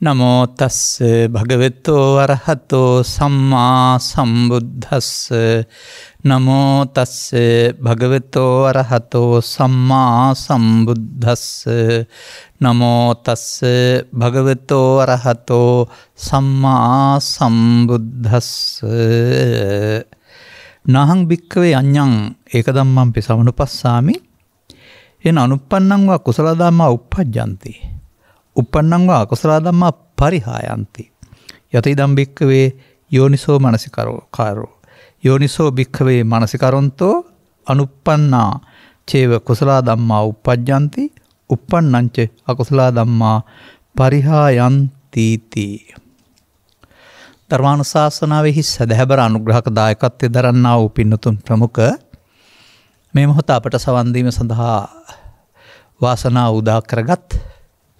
නමෝ තස්ස භගවතෝ අරහතෝ සම්මා සම්බුද්දස්ස නමෝ තස්ස භගවතෝ අරහතෝ සම්මා සම්බුද්දස්ස නමෝ තස්ස භගවතෝ අරහතෝ සම්මා සම්බුද්දස්ස නහං භික්ඛවේ අඤ්ඤං ඒකදම්මං සමනුපස්සාමි එන අනුප්පන්නං වා කුසල ධම්මා uppajjanti uppannං වා අකුසල ධම්මා පරිහායන්ති යත ඉදම් භික්ඛවේ යෝනිසෝ මනසිකරෝ යෝනිසෝ භික්ඛවේ මනසිකරොන්තෝ අනුප්පන්නා චේව කුසල ධම්මා uppajjanti uppannං ච අකුසල ධම්මා පරිහායන්ති තී ධර්මානුශාසනාවෙහි සදහැබර අනුග්‍රහක දායකත්වයෙන් දරන්නා වූ පින්නතුන් ප්‍රමුඛ මේ මොහොත අපට සවන් දීම සඳහා වාසනාව උදා කරගත්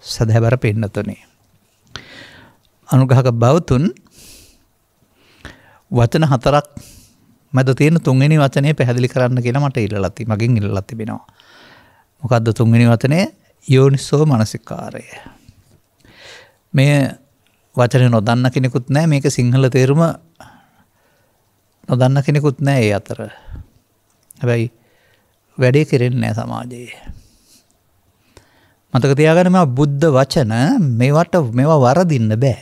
සදහැබර පින්නතුනි අනුග්‍රහක බවතුන් වචන හතරක් මැද තියෙන තුන්වෙනි වචනේ පැහැදිලි කරන්න කියලා මට මගෙන් ඉල්ලලා තිබෙනවා. මොකද්ද තුන්වෙනි වචනේ? යෝනිසෝ මනසිකාරය. මේ වචනේ නොදන්න කෙනෙකුත් නැහැ, මේක සිංහල තේරුම නොදන්න කෙනෙකුත් නැහැ ඒ අතර. හැබැයි වැඩේ කෙරෙන්නේ නැහැ සමාජයේ. මතක තියාගන්න මේ බුද්ධ වචන මේවා වරදින්න බෑ.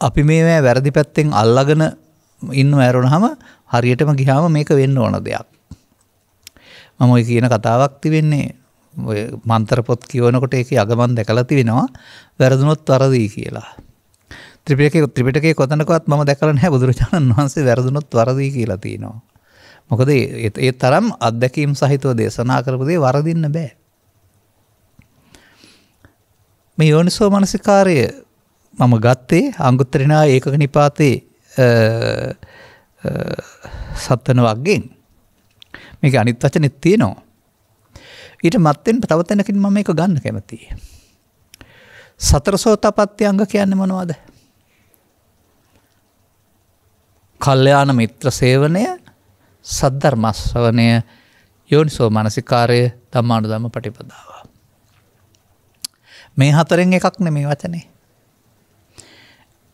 අපි මේවා වැරදි පැත්තෙන් අල්ලගෙන ඉන්නව ඇරුණාම හරියටම ගියාම මේක වෙන්න ඕන දෙයක්. මම ඔය කියන කතාවක් තිබෙන්නේ ඔය මන්ත්‍ර පොත් කියවනකොට ඒකේ අගමන් දැකලා තිබෙනවා වැරදුනොත් වරදී කියලා. ත්‍රිපිටකයේ කොතනකවත් මම දැකලා නැහැ බුදුරජාණන් වහන්සේ වැරදුනොත් වරදී කියලා තියෙනවා. මොකද ඒ තරම් අත්දැකීම් සහිතව දේශනා කරපු දේ වරදින්න බෑ. මේ යෝනිසෝ මනසිකාරය මම ගත්තේ අංගුත්තර නිකායේ ඒකක නිපාතේ සත්වන වර්ගයෙන්. මේක අනිත් වචනෙත් තියෙනවා. ඊට මත්තෙන් තව තැනකින් මම මේක ගන්න කැමතියි. සතර සෝතාපට්ටි අංග කියන්නේ මොනවද? කල්යාණ මිත්‍ර සේවනය, සද්ධර්ම ශ්‍රවණය, යෝනිසෝ මනසිකාරය, ධම්මානුධම්ම පටිපදාව. මේ හතරෙන් එකක් නෙමෙයි වචනේ.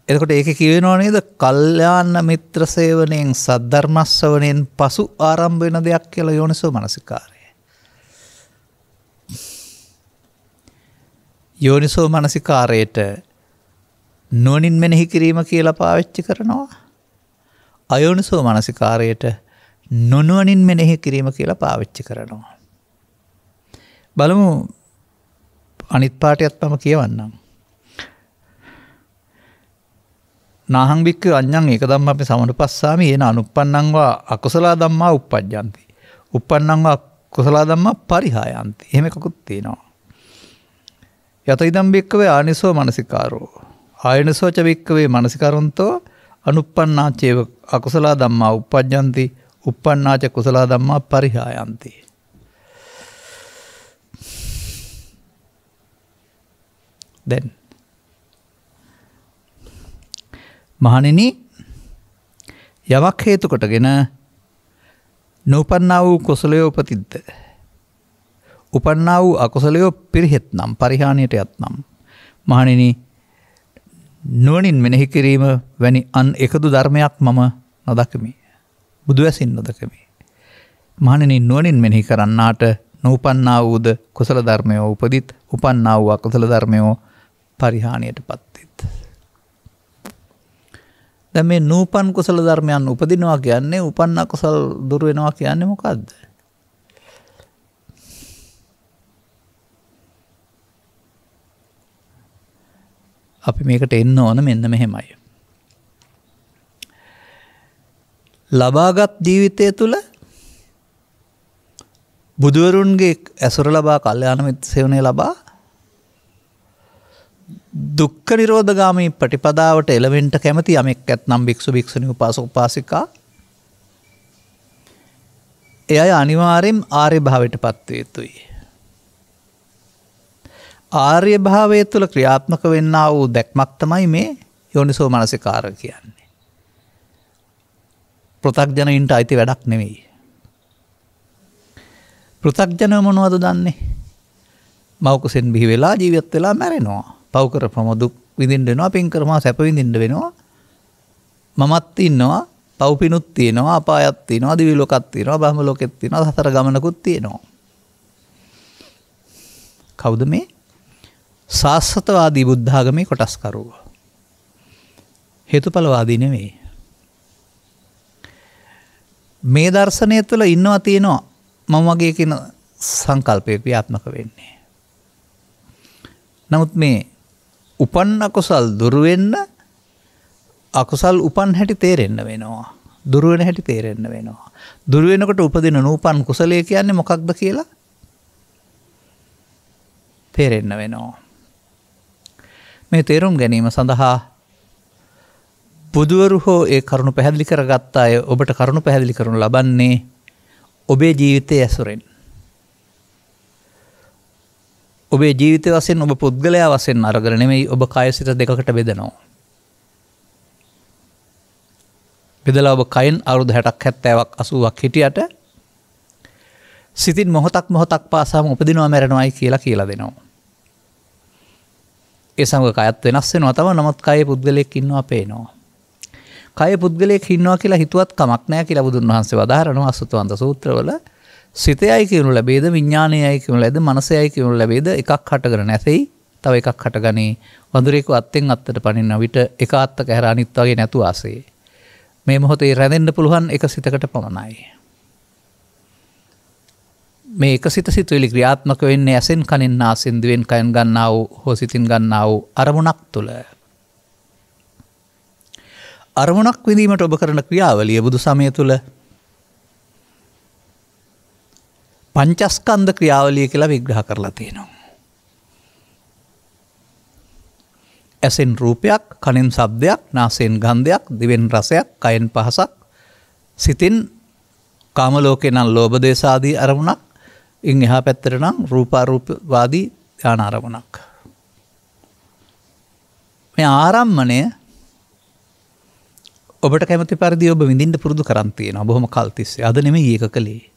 එතකොට ඒකේ කියවෙනව නේද? කල්යාණ මිත්‍ර සේවනයෙන් සද්ධර්ම ශ්‍රවණයෙන් පසු ආරම්භ වෙන දෙයක් කියලා යෝනිසෝ මනසිකාරය. යෝනිසෝ මනසිකාරයට නුවණින් මෙනෙහි කිරීම කියලා පාවිච්චි කරනවා. අයෝනිසෝ මනසිකාරයට නොනුවණින් මෙනෙහි කිරීම කියලා පාවිච්චි කරනවා. බලමු අනිත් පාඩියත් මම කියවන්නම්. නාහං භික්ඛවේ අඤ්ඤං ඒක ධම්ම අපි සමනුපස්සාමි එන අනුප්පන්නං වා අකුසල ධම්මා uppajjanti uppannං වා කුසල ධම්මා පරිහායන්ති. එහෙම එකකුත් තියෙනවා. යත ඉදම් භික්ඛවේ ආනිසෝ මනසිකාරෝ ආයනසෝ ච භික්ඛවේ මනසිකාරොන්තෝ අනුප්පන්නා චේව අකුසල ධම්මා uppajjanti uppannaa ච කුසල ධම්මා පරිහායන්ති. දැන් මහණෙනි යමක් හේතු කොටගෙන නූපන්නා වූ කුසලයේ උපතිද්ද උපන්නා වූ අකුසලයේ පිරිහෙත් නම් පරිහානියට යත් නම් මහණෙනි නුවණින් මෙනෙහි කිරීම වැනි අන් එකදු ධර්මයක් මම නොදකමි. බුදු ඇසින් නොදකමි. මහණෙනි නුවණින් මෙනෙහි කරන්නාට නූපන්නා වූද කුසල ධර්මය උපදිත් උපන්නා වූ අකුසල ධර්මය පරිහානියටපත් වෙත්. දැන් මේ නූපන් කුසල ධර්මයන් උපදිනවා කියන්නේ උපන්න කුසල දුර වෙනවා කියන්නේ මොකද්ද? අපි මේකට එන්න ඕන මෙන්න මෙහෙමයි. ලබාගත් ජීවිතය තුළ බුදුවරුන්ගේ ඇසුර ලබා කල්යාණ මිත්‍ර සේවනය ලබා දුක්ඛ නිරෝධගාමී ප්‍රතිපදාවට එළවෙන්න කැමති යමෙක් ඇතනම් භික්ෂු භික්ෂුණී උපාසක උපාසිකා ඒ අය අනිවාර්යෙන් ආර්ය භාවයටපත් වේ යුතුයි. ආර්ය භාවය තුළ ක්‍රියාත්මක වෙන්නා වූ දැක්මක් තමයි මේ යෝනිසෝ මනසිකාරය කියන්නේ. පෘථග්ජනයින්ට අයිති වැඩක් නෙවෙයි. පෘථග්ජනව මොනවද දන්නේ? මව් කුසෙන් බිහි වෙලා ජීවත් වෙලා මැරෙනවා. පව් කරපම දුක් විඳින්න වෙනවා, පින් කරනවා සැප විඳින්න වෙනවා. මමත් ඉන්නවා, පව් පිනුත් තියෙනවා, අපායත් තියෙනවා, දිවි ලෝකත් තියෙනවා, බ්‍රහ්ම ලෝකෙත් තියෙනවා, සතර ගමනකුත් තියෙනවා. කවුද මේ? සාස්වතවාදී බුද්ධ ආගමේ කොටස්කරුවෝ. හේතුඵලවාදී නෙමෙයි. මේ දර්ශනය තුළ ඉන්නවා තියෙනවා මම වගේ කියන සංකල්පය ක්‍රියාත්මක වෙන්නේ. නමුත් මේ උපන් අකුසල් දුරු වෙන්න අකුසල් උපන් හැටි තේරෙන්න වෙනවා. දුරු වෙන හැටි තේරෙන්න වෙනවා. දුරු වෙනකොට උපදින නූපන් කුසලයේ කියන්නේ මොකක්ද කියලා තේරෙන්න වෙනවා. මේ තේරුම් ගැනීම සඳහා බුදුවරු හෝ ඒ කරුණු පැහැදිලි කරගත්ත අය ඔබට කරුණු පැහැදිලි කරනු ලබන්නේ ඔබේ ජීවිතයේ ඇසුරෙන්. ඔබේ ජීවිතය වශයෙන් ඔබ පුද්ගලයා වශයෙන් අරගෙන නෙමෙයි ඔබ කය සිත දෙකකට බෙදනවා. බෙදලා ඔබ කයෙන් අවුරුදු 60ක් 70ක් 80ක් හිටියට සිතින් මොහොතක් පාසාම උපදිනවා මැරෙනවායි කියලා දෙනවා. ඒ සමග කයත් වෙනස් වෙනවා තව නමුත් කයේ පුද්ගලයෙක් ඉන්නවා පේනවා. කයේ පුද්ගලයෙක් ඉන්නවා කියලා හිතුවත් කමක් නැහැ කියලා බුදුන් වහන්සේ වදාහරනවා අසුතවන්ත සූත්‍රවල. සිතයයි කියනු ලැබේද විඥානයයි කියනු ලැබේද මනසයයි කියනු ලැබේද එකක් හටගෙන නැසෙයි තව එකක් හටගනී. වඳුරේක අත්ෙන් අත්තට පනින්න විට එක අත්තක හැර අනිත් වගේ නැතු ආසේ. මේ මොහොතේ රැඳෙන්න පුළුවන් එක සිතකට පමණයි. මේ එක සිත සිතුවිලි ක්‍රියාත්මක වෙන්නේ ඇසෙන් කනෙන් නාසෙන් දිවෙන් කයෙන් ගන්නා වූ හෝ සිතින් ගන්නා වූ අරමුණක් තුළ. අරමුණක් විඳීමට ඔබ කරන ක්‍රියාවලිය බුදු සමය තුළ පංචස්කන්ධ ක්‍රියාවලිය කියලා විග්‍රහ කරලා තියෙනවා. ඇසෙන් රූපයක්, කනෙන් ශබ්දයක්, නාසයෙන් ගන්ධයක්, දිවෙන් රසයක්, කයෙන් පහසක්, සිතින් කාම ලෝකේ නම් ලෝභ දේශ ආදී අරමුණක්, ඉන් එහා පැත්තට නම් රූපාරූපවාදී ඥාන අරමුණක්. මේ ආරම්මණය ඔබට කැමති පරිදි ඔබ විඳින්න පුරුදු කරන් තියෙනවා බොහොම කල් තිස්සේ. අද නෙමෙයි ඒක කලේ.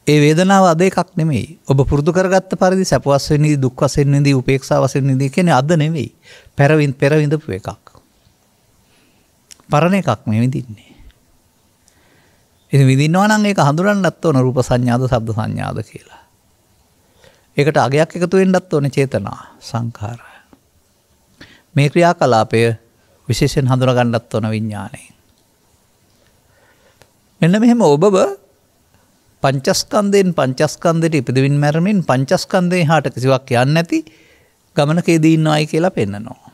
ඒ වේදනාව අද එකක් නෙමෙයි. ඔබ පුරුදු කරගත්ත පරිදි සැප වශයෙන් නිදි, දුක් වශයෙන් නිදි, උපේක්ෂා වශයෙන් නිදි කියන්නේ අද නෙමෙයි. පෙර විඳපු එකක්. පරණ එකක් මේ විඳින්නේ. ඉතින් විඳිනවා නම් ඒක හඳුනන්නත් ඕන රූප සංඥාද, ශබ්ද සංඥාද කියලා. ඒකට අගයක් එකතු වෙන්නත් ඕනේ චේතනා, සංඛාර. මේ ක්‍රියාකලාපය විශේෂයෙන් හඳුනා ගන්නත් ඕන විඥාණයෙන්. මෙන්න මෙහෙම ඔබව පංචස්කන්ධයට ඉපදෙමින් මැරෙමින් පංචස්කන්ධයෙන් හාට කිසිවක් යන්නේ නැති ගමනකේදී ඉන්නවයි කියලා පෙන්නනවා.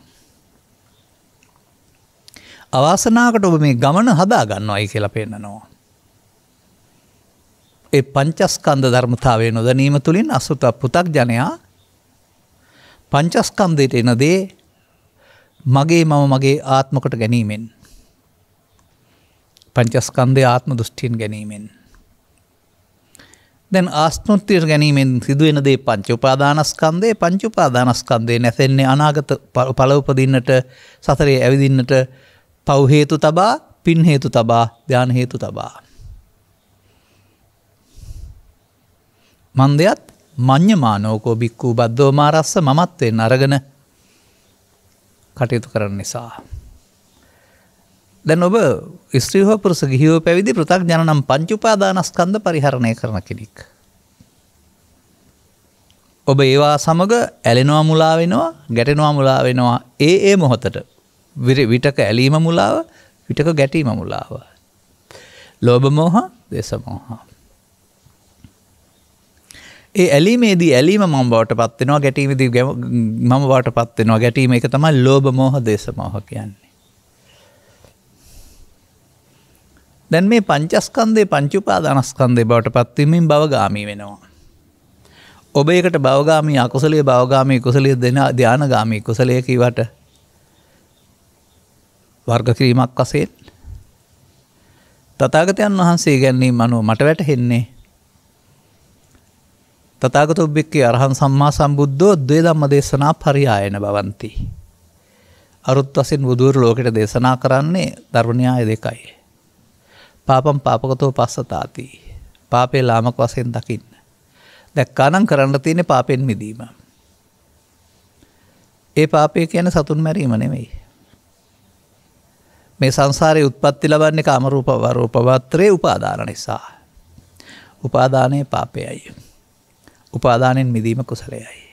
අවාසනාවකට ඔබ මේ ගමන හදා ගන්නවයි කියලා පෙන්නනවා. ඒ පංචස්කන්ධ ධර්මතාවය නොදැනීම තුළින් අසුත පුතග්ජනයා පංචස්කන්ධයට එන දේ මගේ මම මගේ ආත්මකට ගැනීමෙන් පංචස්කන්ධයේ ආත්ම දෘෂ්ටියෙන් ගැනීමෙන් දැන් ආත්මෘතියට ගැනීමෙන් සිදුවෙන දේ පංච උපාදානස්කන්ධේ නැසෙන්නේ අනාගත ඵල උපදින්නට සතරේ ඇවිදින්නට පව් හේතු තබා පින් හේතු තබා ධාන හේතු තබා මන්දයත් මඤ්ඤමානෝකෝ බික්ඛු බද්දෝ මාරස්ස මමත්වෙන් අරගෙන කටයුතු කරන නිසා. දැන් ඔබ ස්ත්‍රී හෝ පුරුෂ ගිහි හෝ පැවිදි පෘථග්ජන නම් පංච උපාදානස්කන්ධ පරිහරණය කරන කෙනෙක්. ඔබ ඒවා සමග ඇලෙනවා මුලා වෙනවා, ගැටෙනවා මුලා වෙනවා ඒ මොහොතට. විතක ඇලීම මුලාව, විතක ගැටීම මුලාව. ලෝභ මෝහ, දේශ මෝහ. ඒ ඇලීමේදී ඇලීම මම බවට පත් වෙනවා, ගැටීමේදී මම බවට පත් වෙනවා. ගැටීම එක තමයි ලෝභ මෝහ දේශ මෝහ කියන්නේ. දැන් මේ පංචස්කන්ධේ පංච උපාදානස්කන්ධේ බවට පත් වීමෙන් භවගාමී වෙනවා. ඔබ ඒකට භවගාමී අකුසලයේ භවගාමී කුසලයේ ධානගාමී කුසලයේ කීවට වර්ග කිරීමක් වශයෙන් තථාගතයන් වහන්සේ ගැනීම අනුව මට වැටහෙන්නේ තථාගතෝ බික්ඛේ අරහං සම්මා සම්බුද්ධෝ ද්වේ ධම්ම දේශනා පරියායන භවಂತಿ. අරුත් වශයෙන් බුදුවරු ලෝකෙට දේශනා කරන්නේ ධර්ම න්‍යාය දෙකයි. පාපම් පාපකතෝ පස්සතාති. පාපේ ලාමක වශයෙන් දකින්න. දැක්කානම් කරන්න තියෙන්නේ පාපෙන් මිදීම. ඒ පාපය කියන්නේ සතුන් මැරීම නෙමෙයි. මේ සංසාරයේ උත්පත්ති ලබන්නේ කාම රූප රූපවත්‍රේ උපාදාන නිසා. උපාදානයේ පාපයයි. උපාදානෙන් මිදීම කුසලයයි.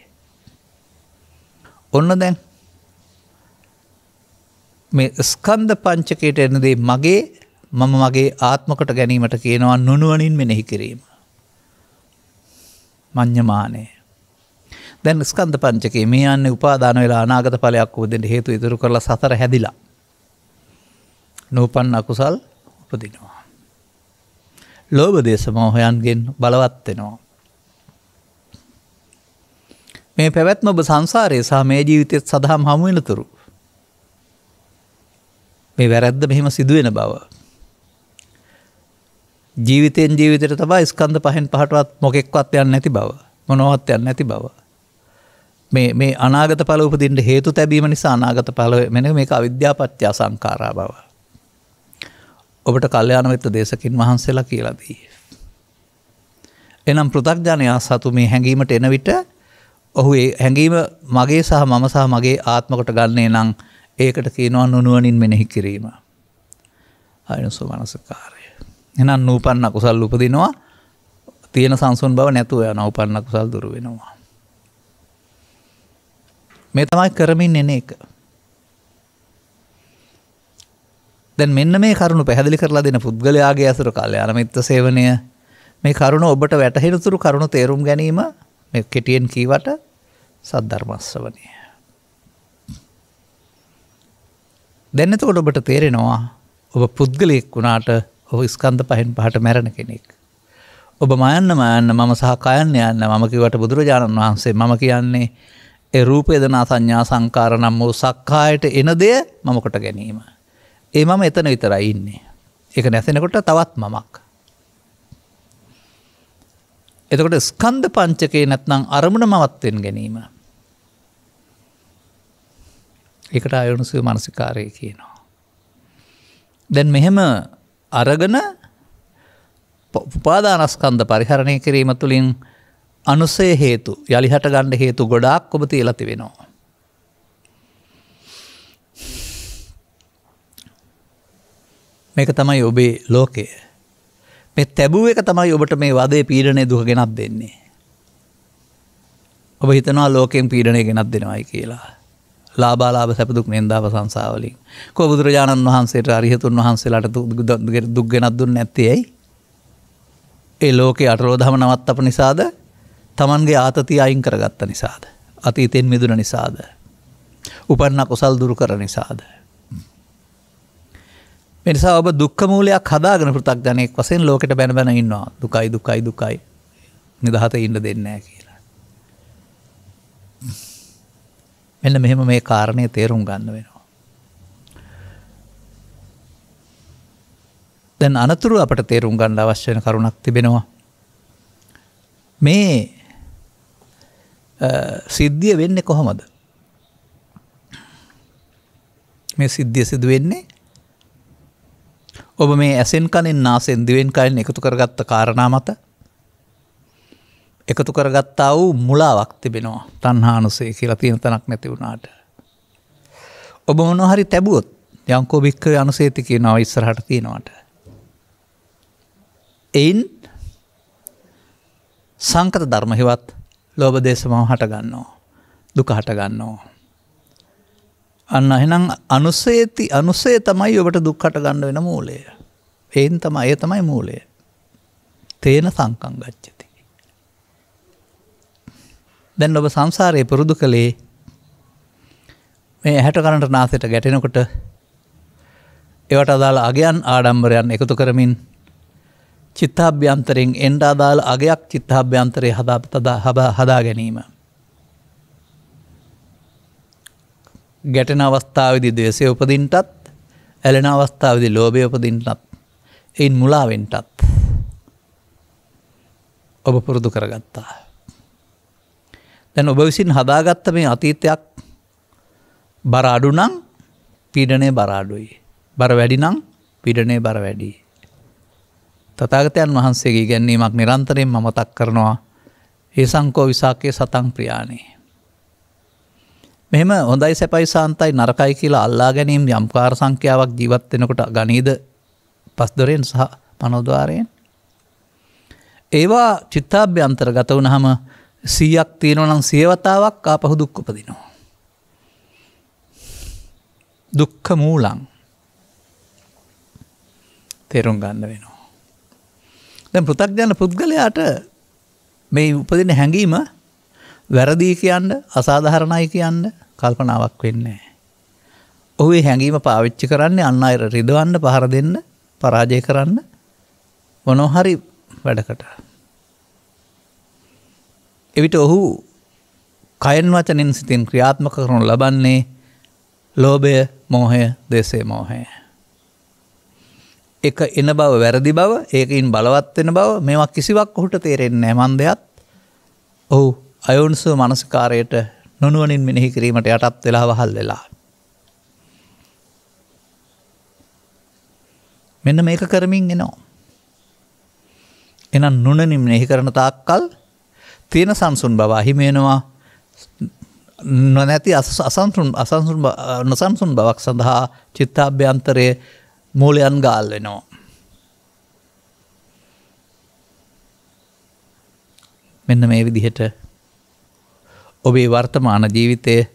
ඔන්න දැන් මේ ස්කන්ධ පංචකයට එනදී මම මගේ ආත්මකට ගැනීමට කියනවා නුනුවණින් මෙනෙහි කිරීම. මඤ්ඤමානය. දැන් ස්කන්ධ පංචකේ මේ යන්නේ උපාදාන වෙලා අනාගත ඵලයක් උපදින්න හේතු ඉදිරි කරලා සතර හැදිලා. නූපන්න අකුසල් උපදිනවා. ලෝභ දේශ මොහයන්ගෙන් බලවත් වෙනවා. මේ පැවැත්ම ඔබ සංසාරයේ සහ මේ ජීවිතයේත් සදාම් හමු වෙනතුරු මේ වැරැද්ද මෙහෙම සිදුවෙන බව. ජීවිතයෙන් ජීවිතයට තමයි ස්කන්ධ පහෙන් පහටවත් මොකෙක්වත් යන්නේ නැති බව. මොනවත් යන්නේ නැති බව. මේ අනාගත ඵල උපදින්න හේතු තැබීම නිසා අනාගත ඵල මෙන්න මේක අවිද්‍යාව පත්‍ය සංඛාරා බව. ඔබට කල්යාණ මිත්‍ර දේශකින් වහන්සේලා කියලා දී. එනම් පෘථග්ජනයා සතු මේ හැඟීමට එන විට ඔහු ඒ හැඟීම මගේ සහ මම සහ මගේ ආත්මකට ගන්නේ නම් ඒකට කියනවා නුනුවණින් මෙනෙහි කිරීම. ආයනසෝ මනසකාරය. එහෙනම් නූපන්න කුසල් උපදිනවා. තියෙන සංසුන් බව නැතුව යනවා. උපන්න කුසල් දුරු වෙනවා. මේ තමයි කරමින් එන එක. දැන් මෙන්න මේ කරුණු පැහැදිලි කරලා දෙන පුද්ගලයාගේ අසුර කල්යාණ මිත්‍ර සේවනය මේ කරුණ ඔබට වැටහෙනතුරු කරුණු තේරුම් ගැනීම මේ කෙටියෙන් කීවට සද්ධර්ම ශ්‍රවණය. දැන් එතකොට ඔබට තේරෙනවා ඔබ පුද්ගලයෙක් වුණාට ඔබ ස්කන්ධ පහෙන් පහට මැරෙන කෙනෙක්. ඔබ මයන්න මම සහ කයන්න යන්න මම කිව්වට බුදුරජාණන් වහන්සේ මම කියන්නේ ඒ රූප වේදනා සංඥා සංකාර නම් වූ සක්කායට එන දෙය මම කොට ගැනීම. ඒ මම එතන විතරයි ඉන්නේ. ඒක නැසෙනකොට තවත් මමක්. එතකොට ස්කන්ධ පංචකේ නැත්නම් අරමුණ මවත්වෙන් ගැනීම. ඒකට ආයෝනිසෝ මනසිකාරය කියනවා. දැන් මෙහෙම අරගෙන උපාදානස්කන්ධ පරිහරණය කිරීම තුළින් අනුසය හේතු යලි හට ගන්න හේතු ගොඩාක් ඔබ තියලා තිබෙනවා. මේක තමයි ඔබේ ලෝකය. මේ තැබුව එක තමයි ඔබට මේ වදේ පීඩනය දුක ගෙනත් දෙන්නේ. ඔබ හිතනවා ලෝකයෙන් පීඩනය ගෙනත් දෙනවයි කියලා. ලාභාලාභ සැප දුක් නින්දාව සංසාවලින්. කො බුදුරජාණන් වහන්සේට අරිහතුන් වහන්සේලාට දුක් ගෙනත් දුන්නේ නැත්තේ ඇයි? ඒ ලෝකේ අටලෝදහම නවත්තප නිසාද? තමන්ගේ ආතතිය අයින් කරගත්ත නිසාද? අතීතෙන් මිදුණ නිසාද? උපන්න කුසල් දුරු කර නිසාද? මේ නිසා ඔබ දුක්ඛ මූලයක් හදාගෙන පෘථග්ජනෙක් වශයෙන් ලෝකෙට බැන බැන ඉන්නවා. දුකයි දුකයි දුකයි. නිදහත ඉන්න දෙන්නේ නැහැ කියලා. මෙන්න මෙහෙම මේ කාරණේ තේරුම් ගන්න වෙනවා. දැන් අනතුරු අපට තේරුම් ගන්න අවශ්‍ය වෙන කරුණක් තිබෙනවා. මේ සිද්ධිය වෙන්නේ කොහොමද? මේ සිද්ධිය සිදු වෙන්නේ ඔබ මේ ඇසෙන් කනෙන් නාසෙන් දිවෙන් කයෙන් එකතු කරගත්ත කාරණා මත එකතු කරගත්තා වූ මුලාවක් තිබෙනවා. තණ්හානුසය කියලා තියෙන තැනක් නැති වුණාට. ඔබ මොනවා හරි තැබුවොත් යංකෝ භික්ඛවේ අනුසේති කියනවා ඉස්සරහට තියෙනවට. එයින් සංකත ධර්ම හිවත් ලෝභ දේශ මොහ හට ගන්නවා. දුක හට ගන්නවා. අන්න එහෙනම් අනුසය තමයි ඔබට දුක් හට ගන්න වෙන මූලය. ඒ තමයි මූලය. තේන සංකං ගච්ඡති. දැන් ඔබ සංසාරයේ පුරුදු කළේ මේ ඇහැට කනට නාසයට ගැටෙනකොට ඒවට අදාළ අගයන් ආඩම්බරයන් එකතු කරමින් චිත්තාභ්‍යන්තරයෙන් එන්න අදාළ අගයක් චිත්තාභ්‍යන්තරයේ හදා ගැනීම. ගැටෙන අවස්ථාවේදී ද්වේෂය උපදින්නටත් ඇලෙන අවස්ථාවේදී ලෝභය උපදින්නටත් ඒන් මුලාවෙන්ටත් ඔබ පුරුදු කරගත්තා. දැන් ඔබ විසින් හදාගත්ත මේ අතීතයක් බර අඩු නම් පීඩනයේ බර අඩුයි. බර වැඩි නම් පීඩනයේ බර වැඩි. තථාගතයන් වහන්සේගේ ඉගැන්වීමක් නිරන්තරයෙන්ම මතක් කරනවා. ඒ සංකෝ විසාකේ සතං ප්‍රියානේ. මෙහෙම හොඳයි සැපයි සාන්තයි නරකයි කියලා අල්ලා ගැනීම යම් කාර සංඛ්‍යාවක් ජීවත් වෙනකොට ගනීද පස්දොරෙන් සහ මනෝද්වාරයෙන්? ඒවා චිත්තාභ්‍යන්තරගත වුණාම 100ක් තියෙනවා නම් 100 වතාවක් ආපහු දුක් උපදිනවා. දුක්ඛ මූලං තේරුම් ගන්න වෙනවා. දැන් පෘථග්ජන පුද්ගලයාට මේ උපදින හැඟීම වැරදි කියන්න අසාධාරණයි කියන්න කල්පනාවක් වෙන්නේ නැහැ. ඔහු ඒ හැඟීම පාවිච්චි කරන්නේ අන් අය රිදවන්න, පහර දෙන්න, පරාජය කරන්න මොනවා හරි වැඩකට. එවිට ඔහු කයෙන් වචනෙන් සිතින් ක්‍රියාත්මක කරනු ලබන්නේ ලෝභය, මෝහය, දේශය, මෝහය. එක එන බව වැරදි බව, ඒකින් බලවත් වෙන බව මේවා කිසිවක් ඔහුට තේරෙන්නේ නැහැ. මන්දයත් ඔහු අයෝනිසෝ මනසිකාරයට නොනුවණින් මෙනෙහි කිරීමට යටත් වෙලා වහල් වෙලා. මෙන්න මේක කරමින් එනවා. එහෙනම් නුවණින් මෙනෙහි කරන තාක්කල් තියෙන සංසුන් බව අහිමි වෙනවා. නොනැති නොසන්සුන් බවක් සඳහා චිත්තාභ්‍යන්තරයේ මූලයන් ගාල් වෙනවා. මෙන්න මේ විදිහට ඔබේ වර්තමාන ජීවිතයේ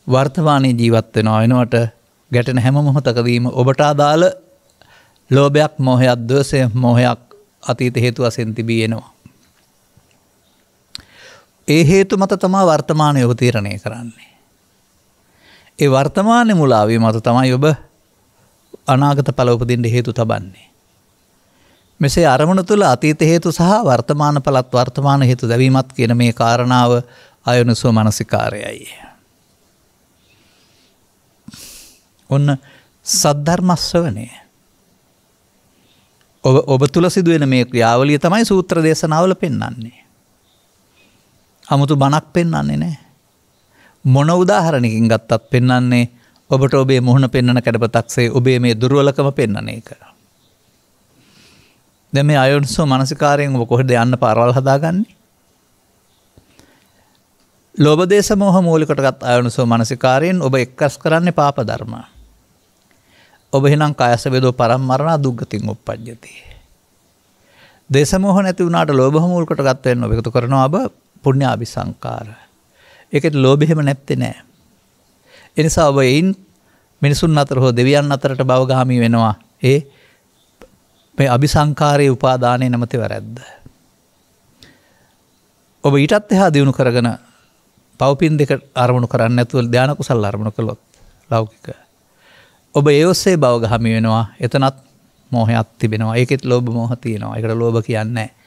වර්තමානයේ ජීවත් වෙනවා වෙනවට ගැටෙන හැම මොහොතකදීම ඔබට අදාළ ලෝභයක්, මෝහයක්, ද්වේෂයක්, මෝහයක් අතීත හේතු වශයෙන් තිබී එනවා. ඒ හේතු මත තමයි වර්තමානයේ ඔබ තීරණය කරන්නේ. ඒ වර්තමානයේ මුලාවීම මත තමයි ඔබ අනාගත ඵල උපදින්න හේතු තබන්නේ. මෙසේ අරමුණ තුළ අතීත හේතු සහ වර්තමාන ඵලත් වර්තමාන හේතු දැවීමත් කියන මේ කාරණාව අයෝනිසෝ මනසිකාරයයි. ඔන්න සද්ධර්ම ශ්‍රවණය. ඔබ තුළ සිදුවෙන මේ ක්‍රියාවලිය තමයි සූත්‍ර දේශනාවල පෙන්වන්නේ. 아무තු බණක් පෙන්වන්නේ නැහැ. මොන උදාහරණකින් ගත්තත් පෙන්වන්නේ ඔබට ඔබේ මුහුණ පෙන්වන කඩපතක්සේ ඔබේ මේ දුර්වලකම පෙන්වන එක. දැන් මේ අයෝනිසෝ මනසිකාරයෙන් ඔබ කොහෙද යන්න පාරවල් හදාගන්නේ? ලෝභ දේශ මොහ මූලිකට ගත් අයෝනිසෝ මනසිකාරයෙන් ඔබ එක්කස් කරන්නේ පාප ධර්ම. ඔබ එහෙනම් කායස වේදෝ පරම්මරණ දුක්ගතින් උප්පජ්ජති. දේශ මොහ නැති වුණාට ලෝභ මූලිකට ගත් වෙන ඔබ එකතු කරනවා ඔබ පුණ්‍ය අபிසංකාර. ඒකෙත් ලෝභෙම නැත්තේ නෑ. ඒ නිසා ඔබ එයින් මිනිසුන් අතර හෝ දෙවියන් අතරට භවගාමී වෙනවා. ඒ මේ අபிසංකාරයේ උපාදානයේ නැමැති වැරද්ද. ඔබ ඊටත් එහා දියුණු කරගෙන පවපින් දෙක අරමුණු කරන්නේ නැතුව ධානා කුසල අරමුණු කළොත් ලෞකික. ඔබ ඒ ඔස්සේ භවගාමී වෙනවා. එතනත් මෝහයක් තිබෙනවා. ඒකෙත් ලෝභ මෝහ තියෙනවා. ඒකට ලෝභ කියන්නේ නැහැ.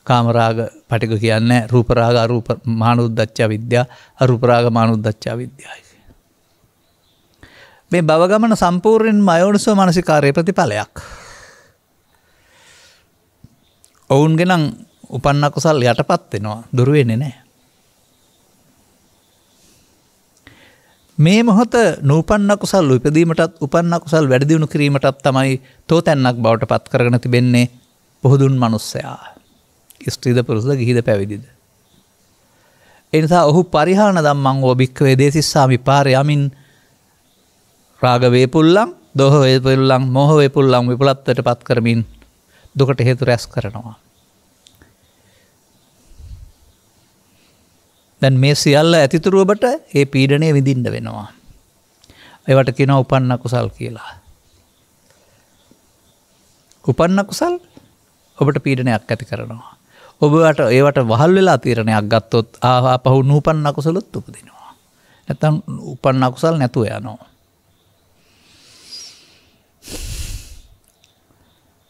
කාමරාග පටික කියන්නේ රූප රාග අරූප මානුද්දච්ච විද්‍යා අරූප රාග මානුද්දච්ච විද්‍යායි. මේ භව ගමන සම්පූර්ණයෙන්ම අයෝනිසෝ මනසිකාරයේ ප්‍රතිඵලයක්. ඔවුන්ගේ නම් උපන්න කුසල් යටපත් වෙනවා, දුර වෙන්නේ නැහැ. මේ මොහොත නූපන්න කුසල් උපදීමටත් උපන්න කුසල් වැඩි දියුණු කිරීමටත් තමයි තෝතැන්නක් බවට පත් කරගෙන තිබෙන්නේ පොහුදුන් මනුස්සයා. ස්ත්‍රීද පුරුෂද ගිහිද පැවිදිද. ඒ නිසා ඔහු පරිහාන ධම්මං වූ භික්ඛවේ දේසිස්සාමි පාරේ යමින් රාග වේපුල්ලං, දෝහ වේපුල්ලං, මෝහ වේපුල්ලං විපලත්වයට පත් කරමින් දුකට හේතු රැස් කරනවා. දැන් මේ සියල්ල ඇතිතුරු ඔබට ඒ පීඩණය විඳින්න වෙනවා. ඒවට කියනවා උපන්න කුසල් කියලා. උපන්න කුසල් ඔබට පීඩනයක් ඇති කරනවා. ඔබට ඒවට වහල් වෙලා තීරණයක් ගත්තොත් ආපහු නූපන්න කුසලොත් උපදිනවා. නැත්නම් උපන්න කුසල් නැතුව යනවා.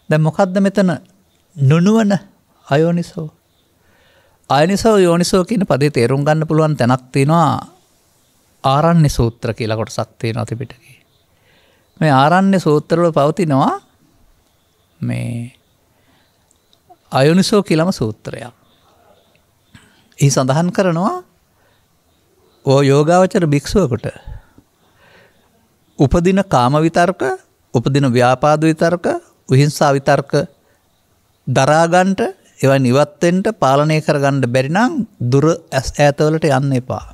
දැන් මොකද්ද මෙතන නුනුවන අයෝනිසෝ? අයෝනිසෝ යෝනිසෝ කියන පදේ තේරුම් ගන්න පුළුවන් තැනක් තියෙනවා. ආරණ්‍ය සූත්‍ර කියලා කොටසක් තියෙනවා ත්‍රිපිටකේ. මේ ආරණ්‍ය සූත්‍ර වල පවතිනවා මේ අයෝනිසෝ කියලාම සූත්‍රයක්. එහි සඳහන් කරනවා ඕ යෝගාවචර භික්ෂුවකට උපදින කාම විතර්ක, උපදින ව්‍යාපාද විතර්ක, විහිංසා විතර්ක දරා ගන්නට, ඒවා නිවත් වෙන්න, පාලනය කර ගන්න බැරි නම් දුර ඈතවලට යන්න එපා.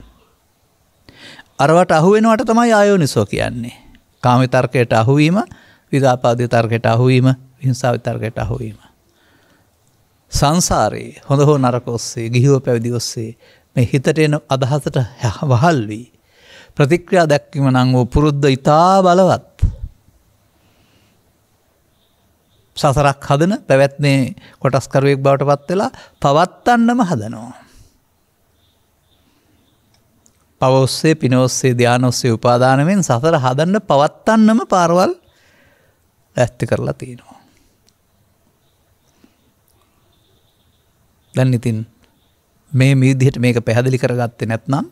අරවට අහු වෙනවට තමයි ආයෝනිසෝ කියන්නේ. කාම විතර්කයට අහු වීම, විදාපාද විතර්කයට අහු වීම, හිංසා විතර්කයට අහු වීම. සංසාරේ හොඳ හෝ නරක ඔස්සේ, ගිහිව පැවිදි ඔස්සේ මේ හිතට එන අදහසට වහල් වී ප්‍රතික්‍රියා දැක්වීම නම් වූ පුරුද්ද ඊටා බලවත්. සසරක් හදන පැවැත්මේ කොටස්කරුවෙක් බවට පත් වෙලා පවත්තන්නම හදනවා. පව ඔස්සේ, පින ඔස්සේ, ධාන ඔස්සේ, උපාදානයෙන් සසර හදන්න පවත්තන්නම පාරවල් ඇස්ති කරලා තියෙනවා. දැන් ඉතින් මේ විදිහට මේක පැහැදිලි කරගත්තේ නැත්නම්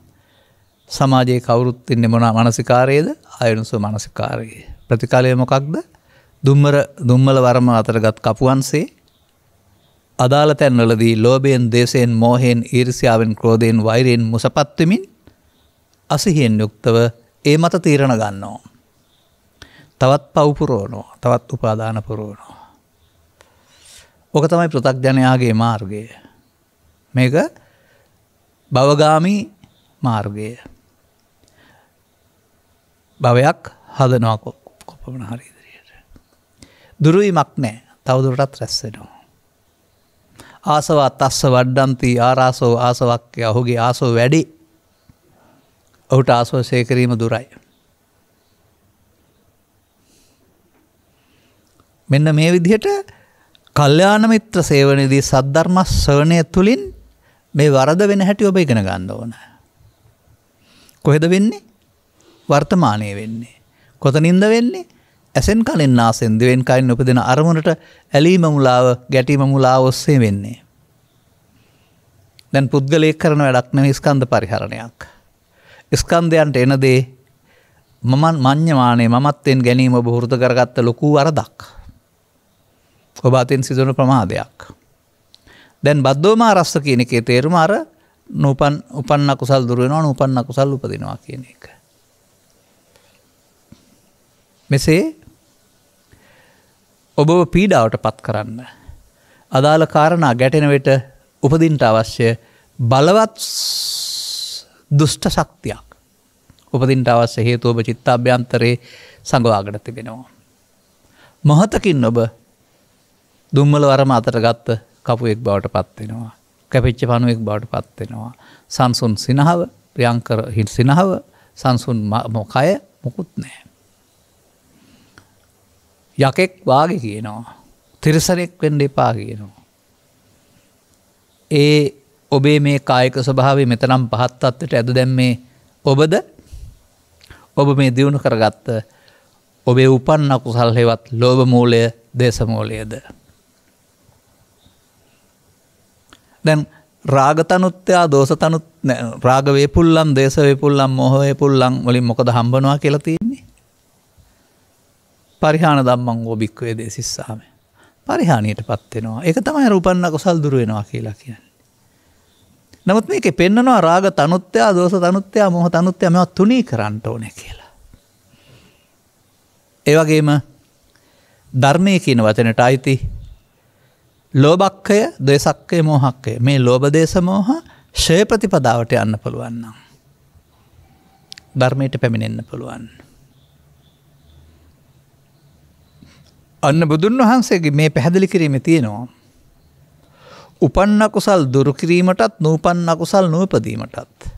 සමාජයේ කවුරුත් ඉන්නේ මොන මානසිකාරයේද? ආයෝනිසෝ මානසිකාරයේ. ප්‍රතිකාලය මොකක්ද? දුම්මල වර්ම අතරගත් කපුවන්සේ අදාළ තැන්වලදී ලෝභයෙන්, දේශයෙන්, මෝහයෙන්, ඊර්ෂ්‍යාවෙන්, ක්‍රෝධයෙන්, වෛරයෙන් මුසපත් වෙමින් අසිහියෙන් යුක්තව ඒ මත තීරණ ගන්නවා. තවත් පව් පුරවනවා, තවත් උපාදාන පුරවනවා. ඔක තමයි පෘථග්ජනයාගේ මාර්ගය. මේක භවගාමී මාර්ගය. භවයක් හදනවා කොපමණ හරි ඉදිරියට. දුරුවීමක් නැහැ. තවදුරටත් රැස් වෙනවා. ආසව තස්ස වඩ්ඩන්ති ආරාසෝ ආසවක්ඛ්‍ය. ඔහුගේ ආසව වැඩි. ඔහුට ආසව සේකරීම දුරයි. මෙන්න මේ විදිහට කල්යාණ මිත්‍ර සේවනයේදී සද්ධර්ම ශ්‍රවණය තුලින් මේ වරද වෙන හැටි ඔබ ඉගෙන ගන්න ඕන. කොහෙද වෙන්නේ? වර්තමානයේ වෙන්නේ. කොතනින්ද වෙන්නේ? ඇසෙන් කනෙන් නාසෙන් දිවෙන් කයින් උපදින අරමුණට ඇලීම මුලාව, ගැටීම මුලාව ඔස්සේ වෙන්නේ. දැන් පුද්ගලයෙක් කරන වැඩක් නෙවෙයි ස්කන්ධ පරිහරණයක්. ස්කන්ධයන්ට එන දේ මඤ්ඤමානේ මමත්වෙන් ගැනීම ඔබ වෘත කරගත්ත ලොකු වරදක්. ඔබ අතින් සිදුවන ප්‍රමාදයක්. දැන් බද්දෝමා රස්ස කියන එකේ තේරුම අර උපන්න කුසල් දුර වෙනවා, නූපන්න කුසල් උපදිනවා කියන එක. මෙසේ ඔබව පීඩාවට පත් කරන්න අදාළ කාරණා ගැටෙන විට උපදින්නට අවශ්‍ය බලවත් දුෂ්ට ශක්තියක් උපදින්නට අවශ්‍ය හේතු ඔබ චිත්තාභ්‍යන්තරේ සංගවාගෙන තිබෙනවා. මොහතකින් ඔබ දුම්මල වරම අතට ගත්ත කපුවෙක් බවට පත් වෙනවා. කැපිච්ච පණුවෙක් බවට පත් වෙනවා. සංසුන් සිනහව, ප්‍රියංකර සිනහව, සංසුන් කය මොකුත් නැහැ. යකෙක් වාගේ කියනවා. තිරිසනෙක් වෙන්න එපා කියනවා. ඒ ඔබේ මේ කායික ස්වභාවය මෙතනම් පහත් තත්ත්වයට ඇද දැම්මේ ඔබද? ඔබ මේ දියුණු කරගත්ත ඔබේ උපන්න කුසල් හේවත් ලෝභ මූලය, දේශ මූලයද? දැන් රාග තනුත්ත්‍යා, දෝෂ තනුත්, රාග වේපුල්ලම්, දේශ වේපුල්ලම්, මෝහ වේපුල්ලම් වලින් මොකද හම්බනවා කියලා තියෙන්නේ? පරිහාන ධම්මං වූ භික්ඛවේ දේසිස්සාමි. පරිහානියටපත් වෙනවා. ඒක තමයි අර උපන්න කුසල් දුර වෙනවා කියලා කියන්නේ. නමුත් මේකේ පෙන්නනවා රාග තනුත්ත්‍යා, දෝෂ තනුත්ත්‍යා, මෝහ තනුත්ත්‍යා මේවා තුනී කරන්න ඕනේ කියලා. ඒ වගේම ධර්මයේ කියන වචනට අයිති ලෝභක්ඛය, ද්වේෂක්ඛය, මෝහක්ඛය. මේ ලෝභ දේශ මෝහ ෂය ප්‍රතිපදාවට යන්න පුළුවන් නම් ධර්මයට පැමිණෙන්න පුළුවන්. අන්න බුදුන් වහන්සේගේ මේ පැහැදිලි කිරීමේ තියෙනවා උපන්න කුසල් දුරු කිරීමටත්, නූපන්න කුසල් නූපදීමටත්,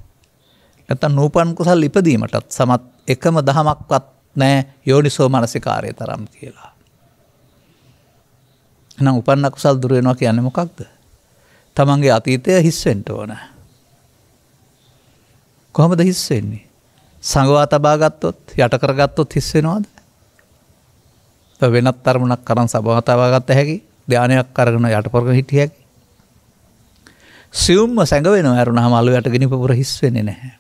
නැත්නම් නූපන් කුසල් ඉපදීමටත් සමත් එකම දහමක්වත් නැහැ යෝනිසෝ මනසිකාරය තරම් කියලා. එහෙනම් උපන්න කුසල් දුර වෙනවා කියන්නේ මොකක්ද? තමන්ගේ අතීතය හිස් වෙන්න ඕන. කොහොමද හිස් වෙන්නේ? සංගවා තබා ගත්තොත්, යට කරගත්තොත් හිස් වෙනවද? වෙනත් තරමුණක් කරන් සබව තබා ගත්ත හැකි, ධානයක් අරගෙන යට කරගෙන හිටිය හැකි. සියුම්ම සැඟ වෙනවා ඇරුණාම අලු යට ගිනිපපුර හිස් වෙන්නේ නැහැ.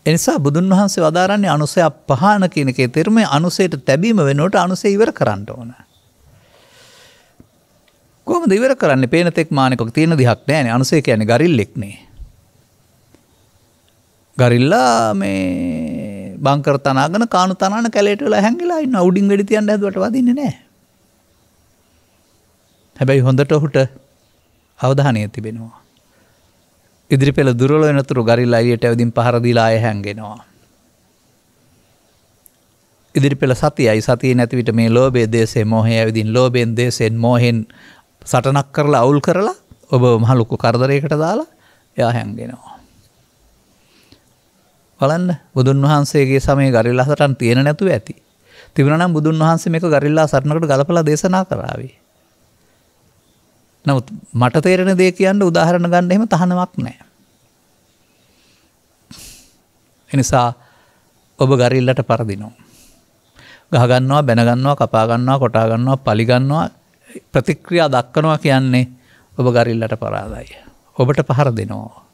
එනිසා බුදුන් වහන්සේ වදාරන්නේ අනුසය පහන කියන එකේ තේරුම අනුසයට තැබීම වෙනකොට අනුසය ඉවර කරන්න ඕන. කොහොමද ඉවර කරන්නේ? පේන තෙක් මානෙක තියෙන දිහක් නෑනේ. අනුසය කියන්නේ ගරිල්ලෙක් නේ. ගරිල්ලා මේ බංකර තනාගෙන කාණු තනාන කැලේට වෙලා හැංගිලා ඉන්න උඩින් වෙඩි තියන්න හැදුවට වදින්නේ නැහැ. හැබැයි හොඳට ඔහුට අවධානය තිබෙනවා. ඉදිරි පෙළ දුර්වල වෙනතුරු ගරිල්ලා එළියට ඇවිදින් පහර දීලා ආයෙ හැංගෙනවා. ඉදිරි පෙළ සතියයි සතිය නැති විට මේ ලෝභය දේශේ මොහේ ඇවිදින් ලෝභයෙන් දේශයෙන් මොහෙන් සටනක් කරලා අවුල් කරලා ඔබ මහ ලොකු කරදරයකට දාලා එයා හැංගෙනවා. බලන්න බුදුන් වහන්සේගේ සමයේ ගරිල්ලා සටන් තියෙන නැතුව ඇති. තිබුණා නම් බුදුන් වහන්සේ මේක ගරිල්ලා සටනකට ගලපලා දේශනා කරાવી. නමුත් මට තේරෙන දේ කියන්න උදාහරණ ගන්න එහෙම තහනමක් නැහැ. ඒ නිසා ඔබ ගරිල්ලට පරදිනවා. ගහ ගන්නවා, බැන ගන්නවා, කපා ගන්නවා, කොටා ගන්නවා, පලි ගන්නවා, ප්‍රතික්‍රියා දක්වනවා කියන්නේ ඔබ ගරිල්ලට පරාදයි. ඔබට පහර දෙනවා.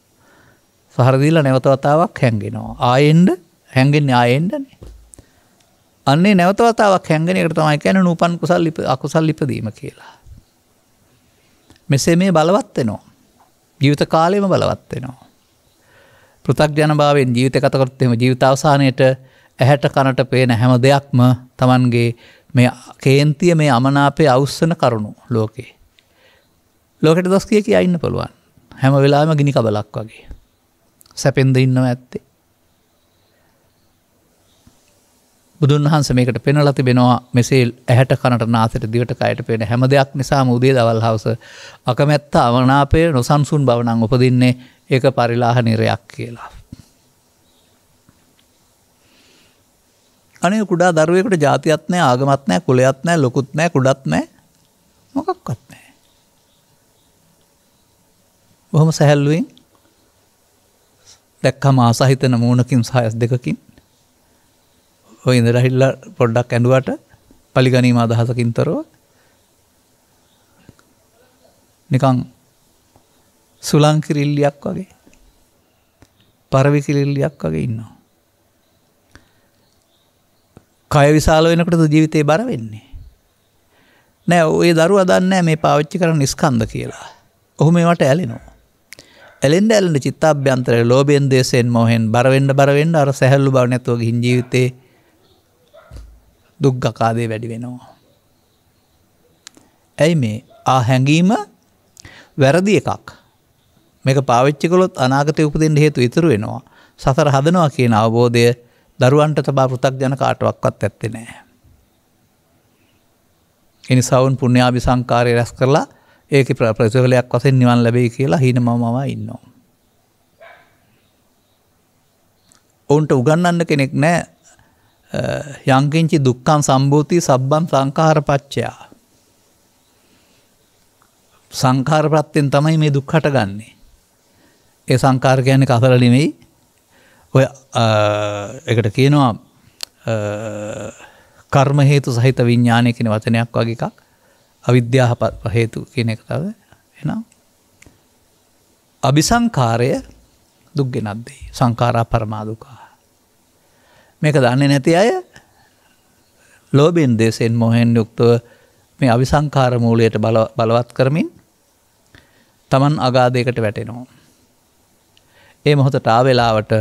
පහර දීලා නැවත වතාවක් හැංගෙනවා. ආයෙන්න හැංගෙන්නේ ආයෙන්නනේ. අන්නේ නැවත වතාවක් හැංගෙන එකට තමයි කියන්නේ නූපන් කුසල් අකුසල් ඉපදීම කියලා. මෙසේ මේ බලවත් වෙනවා. ජීවිත කාලෙම බලවත් වෙනවා. පෘථග්ජන භාවයෙන් ජීවිත ගත කරත් එහෙම ජීවිත අවසානයේට ඇහැට කනට පේන හැම දෙයක්ම Tamanගේ මේ කේන්තිය මේ අමනාපයේ අවුස්සන කරුණු ලෝකේ. ලෝකෙට දොස් කිය කියා ඉන්න පුළුවන්. හැම වෙලාවෙම ගිනි කබලක් වගේ. සැපෙන්ද ඉන්නව ඇත්තේ. බුදුන් වහන්සේ මේකට පෙන්වලා තිබෙනවා මෙසේ ඇහැට කනට නාසයට දිවට කයට පේන හැම දෙයක් නිසාම උදේ දවල් හවස අකමැත්ත අවනාපය නොසන්සුන් බව නම් උපදින්නේ ඒක පරිලාහ නිරයක් කියලා. අනේ කුඩා දරුවෙකුට ජාතියක් නැහැ, ආගමක් නැහැ, කුලයක් නැහැ, ලොකුත් නැහැ, කුඩත් නැහැ. මොකක්වත් නැහැ. බොහොම සැහැල්ලුවෙන් දැක්කම ආසහිතන මූණකින් සයස් දෙකකින් ඔය ඉඳලා හිටලා පොඩ්ඩක් ඇඬුවට පරිගණීම අදහසකින් තොරව නිකන් සුලං කිරිල්ලියක් වගේ පරවි කිරිල්ලියක් වගේ ඉන්නවා. කය විශාල වෙනකොට ජීවිතේ බර වෙන්නේ. නෑ ඔය දරුවා දන්නේ නෑ මේ පාවිච්චි කරන ස්කන්ධ කියලා. ඔහු මේවට ඇලෙනවා. ඇලෙන්න චිත්තාභ්‍යන්තරයේ ලෝභයෙන් දේශයෙන් මොහෙන් බර වෙන්න අර සැහැල්ලු බව නැතුව ගිහින් ජීවිතේ දුක් ගකාදේ වැඩි වෙනවා. ඇයි මේ හැඟීම වැරදි එකක්. මේක පාවිච්චි කළොත් අනාගතේ උපදින්න හේතු ඉතුරු වෙනවා. සතර හදනවා කියන අවබෝධය දරුවන්ට තබා පෘථග්ජන කාටවත් ඇත්තේ නැහැ. ඒ නිසා වුන් පුණ්‍යාභි සංකාරය රැස් කරලා ඒකේ ප්‍රතිඵලයක් වශයෙන් නිවන් ලැබෙයි කියලා හීනමවම ඉන්නවා. ඔවුන්ට උගන්වන්න කෙනෙක් නැහැ. යංකින්චි දුක්ඛං සම්භූති සබ්බං සංඛාර පච්චය. සංඛාර ප්‍රත්‍යයෙන් තමයි මේ දුක් හටගන්නේ. ඒ සංඛාර කියන්නේ කසල නෙමෙයි. ඔය ඒකට කියනවා කර්ම හේතු සහිත විඥානය කියන වචනයක් වගේ එකක්. අවිද්‍යාව හේතු කියන එක තමයි. එහෙනම් අபிසංඛාරය දුක් ගෙනත් දෙයි. සංඛාරා පරමා දුක්ඛ. මේක දන්නේ නැති අය ලෝභයෙන් දේශයෙන් මොහෙන් යුක්තව මේ අවිසංඛාර මූලයට බලවත් කරමින් Taman අගාධයකට වැටෙනවා. ඒ මොහොතට ආවෙලාවට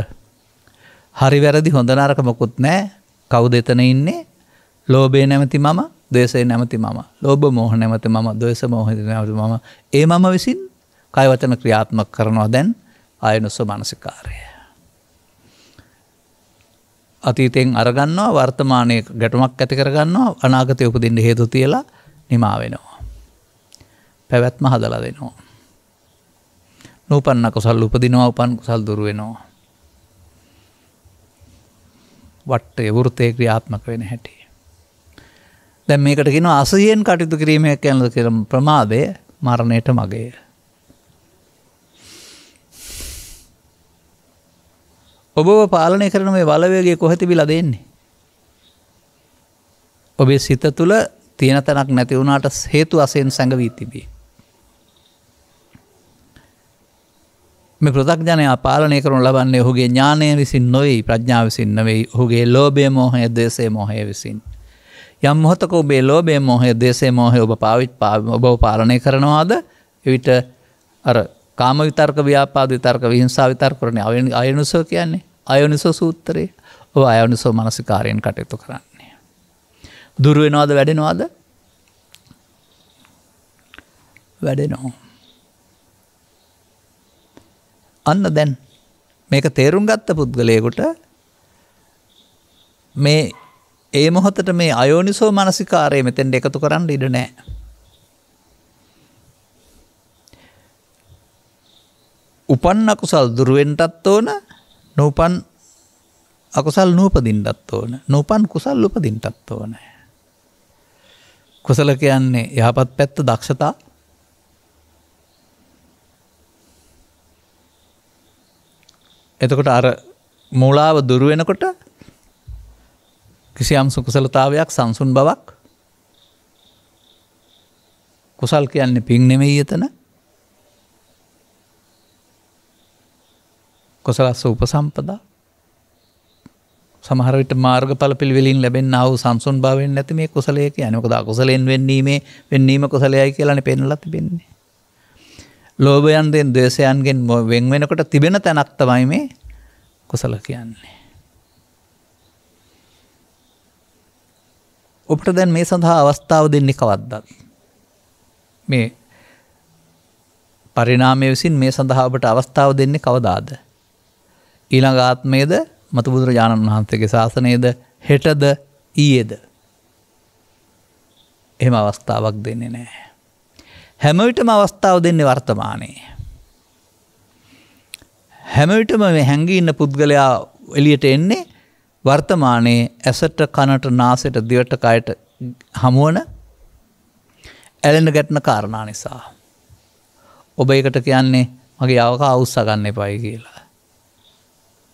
හරි වැරදි හොඳ නරක මොකුත් නැහැ. කවුද එතන ඉන්නේ? ලෝභය නැමැති මම, ද්වේෂය නැමැති මම. ලෝභ මෝහ නැමැති මම, ද්වේෂ මෝහ නැමැති මම. ඒ මම විසින් කය වචන ක්‍රියාත්මක කරනවා දැන් ආයනස මානසිකාරය. අතීතයෙන් අරගන්නවා වර්තමානයේ ගැටුමක් ඇති කරගන්නවා අනාගතයේ උපදින්න හේතු තියලා නිමා වෙනවා. පැවැත්ම හදලා දෙනවා. නූපන්න කුසල් උපදිනවා උපන් කුසල් දුර වෙනවා. වටේ වෘතේ ක්‍රියාත්මක වෙන හැටි. දැන් මේකට කියනවා අසහියෙන් කටයුතු කිරීමේ කියන ප්‍රමාදය මරණයට මගය. ඔබව පාලනය කරන මේ බලවේගය කොහෙද තිබිලා දෙන්නේ? ඔබේ සිත තුළ තියෙන තැනක් නැති වුණාට හේතු වශයෙන් සැඟවී තිබේ. මේ පෘථග්ජනයා පාලනය කරනු ලබන්නේ ඔහුගේ ඥානය විසින් නොවේ, ප්‍රඥාව විසින් නෙවෙයි. ඔහුගේ ලෝභය, මෝහය, ද්වේෂය, මොහය විසින්. යම් මොහොතක ඔබේ ලෝභය, මොහය, ද්වේෂය, මොහය ඔබ පාලනය කරනවාද? එවිට අර කාම විතර්ක, ව්‍යාපාද විතර්ක, විහිංසා විතර්ක කරන්නේ අයෝනිසෝ කියන්නේ. අයෝනිසෝ සූත්‍රයේ ඔබ අයෝනිසෝ මානසිකාරයෙන් කටයුතු කරන්නේ. දුර වෙනවද වැඩෙනවද? වැඩෙනවා. අන්න දැන් මේක තේරුම් ගත්ත පුද්ගලයෙකුට මේ ඒ මොහොතට මේ අයෝනිසෝ මනසිකාරය මෙතෙන්ට එකතු කරන්න ඉඩ නැහැ. උපන්න අකුසල් දුරු වෙන්නත් ඕන, නූපන් අකුසල් නූපදින්නත් ඕන, නූපන් කුසල් උපදින්නත් ඕන. කුසල කියන්නේ යහපත් පැත්ත දක්ෂතා. එතකොට අර මූලාව දුරු වෙනකොට කිසියම් සුකුසලතාවයක් සංසුන් බවක්. කුසල් කියන්නේ පින් නෙමෙයි එතන. කුසලස්ස උපසම්පදා. සමහර විට මාර්ගඵල පිළිවෙලින් ලැබෙනා වූ සංසුන් භාවයෙන් නැති මේ කුසලයේ කියන්නේ. මොකද අකුසලයෙන් වෙන්නීම කුසලයයි කියලානේ පෙන්නලා තිබෙන්නේ. ලෝභයන්ගෙන් ද්වේෂයන්ගෙන් වෙන් වෙනකොට තිබෙන තැනක් තමයි මේ කුසල කියන්නේ. ඔබට දැන් මේ සඳහා අවස්ථාව දෙන්නේ කවද්දත්? මේ පරිණාමය විසින් මේ සඳහා ඔබට අවස්ථාව දෙන්නේ කවදාද? ඊළඟ ආත්මයේද, මතු බුදුරජාණන් වහන්සේගේ ශාසනයේද, හෙටද, ඊයේද? එහෙම අවස්ථාවක් දෙන්නේ නැහැ. හැම විටම අවස්ථාව දෙන්නේ වර්තමානයේ. හැම විටම මේ හැංගී ඉන්න පුද්ගලයා එළියට එන්නේ වර්තමානයේ ඇසට, කනට, නාසයට, දිවට, කයට හමුවන ඇලෙන ගැටෙන කාරණා නිසා. ඔබ ඒකට කියන්නේ මගේ යවක අවුස්ස ගන්න එපයි කියලා.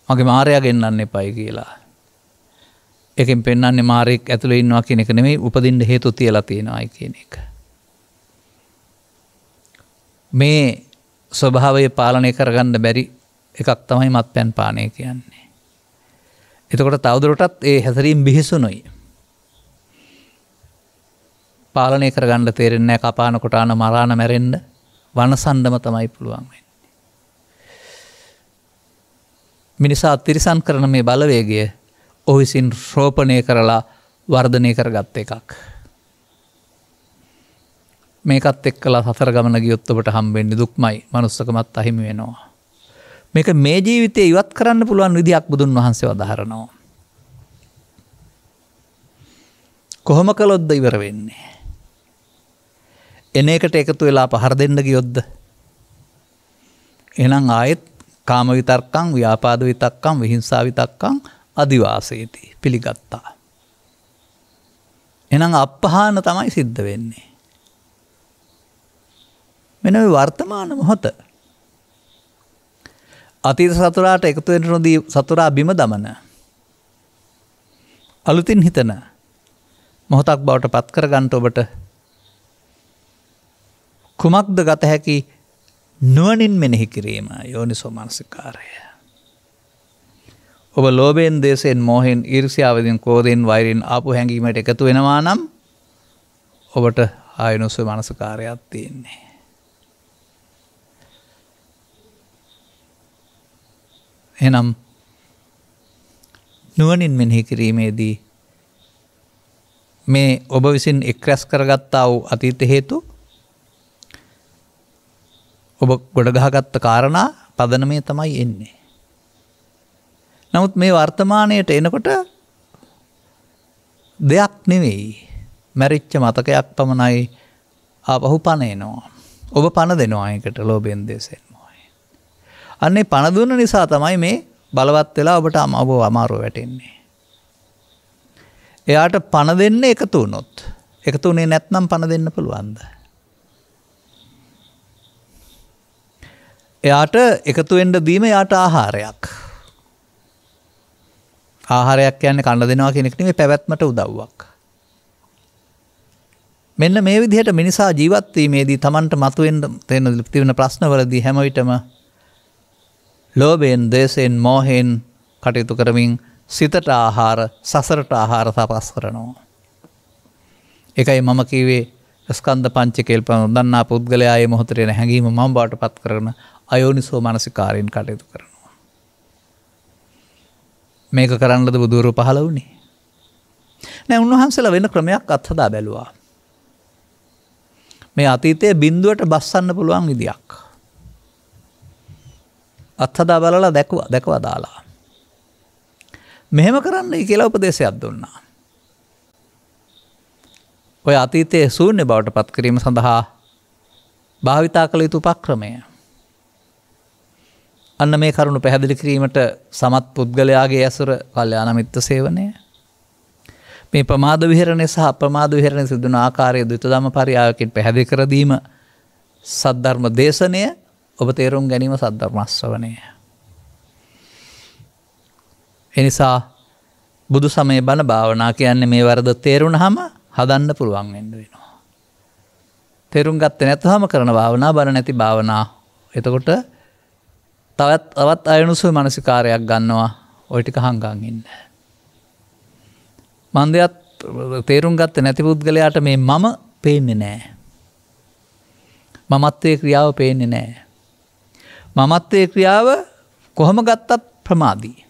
මගේ මාරයා ගෙන්නන්න එපයි කියලා. ඒකෙන් පෙන්වන්නේ මාරෙක් ඇතුලේ ඉන්නවා කියන එක නෙමෙයි, උපදින්න හේතු තියලා තියෙනවායි කියන එක. මේ ස්වභාවය පාලනය කරගන්න බැරි එකක් තමයි මත්පැන් පානය කියන්නේ. එතකොට තවදුරටත් ඒ හැසිරීම බිහිසුණුයි. පාලනය කරගන්න තේරෙන්නේ නැහැ. කපාන කොටාන මරාන මැරෙන්න වනසන්නම තමයි පුළුවන් වෙන්නේ. මිනිසා තිරසන් කරන මේ බලවේගය ඔහු විසින් රෝපණය කරලා වර්ධනය කරගත් එකක්. මේකත් එක්කලා සසර ගමන ගියොත් ඔබට හම්බෙන්නේ දුක්මයි, මනුස්සකමත් අහිමි වෙනවා. මේක මේ ජීවිතේ ඉවත් කරන්න පුළුවන් විදිහක් බුදුන් වහන්සේ වදාහරනවා. කොහොම කළොත්ද ඉවර වෙන්නේ? එන එකට එකතු වෙලා පහර දෙන්න ගියොත්ද? එහෙනම් ආයෙත් කාම විතක්කං, ව්‍යාපාද විතක්කං, විහිංසා විතක්කං අදිවාසේති පිළිගත්තා. එහෙනම් අපහාන තමයි සිද්ධ වෙන්නේ. මෙන්න මේ වර්තමාන මොහොත. අතීත සතුරාට එකතු වෙන්න නොදී සතුරා බිම දමන, අලුතින් හිතන මොහොතක් බවට පත් කර ගන්නට ඔබට කුමක්ද ගත හැකි? නුවණින් මෙනෙහි කිරීම, යෝනිසෝ මනසිකාරය. ඔබ ලෝභයෙන්, දේශයෙන්, මෝහයෙන්, ඊර්ෂ්‍යාවෙන්, ක්‍රෝධයෙන්, වෛරයෙන් ආපු හැඟීමට එකතු වෙනවා නම් ඔබට ආයෝනිසෝ මනසිකාරයක් තියෙන්නේ. එනම් නුවණින් මෙනෙහි කිරීමේදී මේ ඔබ විසින් එක්රැස් කරගත්තා වූ අතීත හේතු, ඔබ ගොඩගහගත්ත කාරණා පදනමේ තමයි එන්නේ. නමුත් මේ වර්තමානයට එනකොට දෙයක් නෙවෙයි, මැරිච්ච මතකයක් පමණයි ආපහු පණ එනවා. ඔබ පණ දෙනවා ඒකට ලෝභයෙන්, දේශයෙන්, මොහයෙන්. අන්නේ පණ දුන්න නිසා තමයි මේ බලවත් වෙලා ඔබට අමාරුව වැටෙන්නේ. එයාට පණ දෙන්න එකතු වුණොත්, එකතු වුණේ නැත්නම් පණ දෙන්න පුළුවන්ද? එයාට එකතු වෙන්න දීම එයාට ආහාරයක්. ආහාරයක් කියන්නේ කන්න දෙනවා කියන එක නෙමෙයි, පැවැත්මට උදව්වක්. මෙන්න මේ විදිහට මිනිසා ජීවත් වීමේදී Tamanට මතුවෙන්න තියෙන ප්‍රශ්නවලදී හැම විටම ලෝභයෙන්, දේශයෙන්, මෝහයෙන් කටයුතු කරමින් සිතට ආහාර, සසරට ආහාර සපස් කරනවා. ඒකයි මම කිව්වේ ස්කන්ධ පංචකය දන්නා පුද්ගලයා මේ මොහොතේ එන හැඟීම මම බවට පත් කරන අයෝනිසෝ මනසිකාරයෙන් කටයුතු කරනවා. මේක කරන්නද බුදුරු පහළ වුණේ? නෑ, උන්වහන්සේලා වෙන ක්‍රමයක් අත්හදා බැලුවා. මේ අතීතයේ බිඳුවට බස්සන්න පුළුවන් විදියක්. අත්හදා බලලා දැකවා දාලා. මෙහෙම කරන්නයි කියලා උපදේශයක් දුන්නා. ඔය අතීතයේ ශූන්‍ය බවට පත් කිරීම සඳහා භාවිතා කළ යුතු උපක්‍රමය. අන්න මේ කරුණු පැහැදිලි කිරීමට සමත් පුද්ගලයාගේ ඇසුර කල්යාණ මිත්‍ර සේවනය. මේ ප්‍රමාද විහරණය සහ අප්‍රමාද විහරණය සිදුවන ආකාරය ද්විත ධම්ම පරියායකින් පැහැදිලි කර දීම සද්ධර්ම දේශනය, ඔබ තේරුම් ගැනීම සද්ධර්ම ශ්‍රවණය. එනිසා බුදු සමය බණ භාවනා කියන්නේ මේ වරද තේරුණාම හදන්න පුළුවන් වෙන්න වෙනවා. තේරුම් ගත්තේ නැත්නම් කරන භාවනා බණ නැති භාවනා. එතකොට තවත් අයනුසු මානසිකාරයක් ගන්නවා. ওই ටික හංගන් ඉන්න. මන්දයත් තේරුම් ගත්තේ නැති පුද්ගලයාට මේ මම පේන්නේ නැහැ. මමත්වයේ ක්‍රියාව පේන්නේ නැහැ. මමත්වයේ ක්‍රියාව කොහොම ගත්තත් ප්‍රමාදී.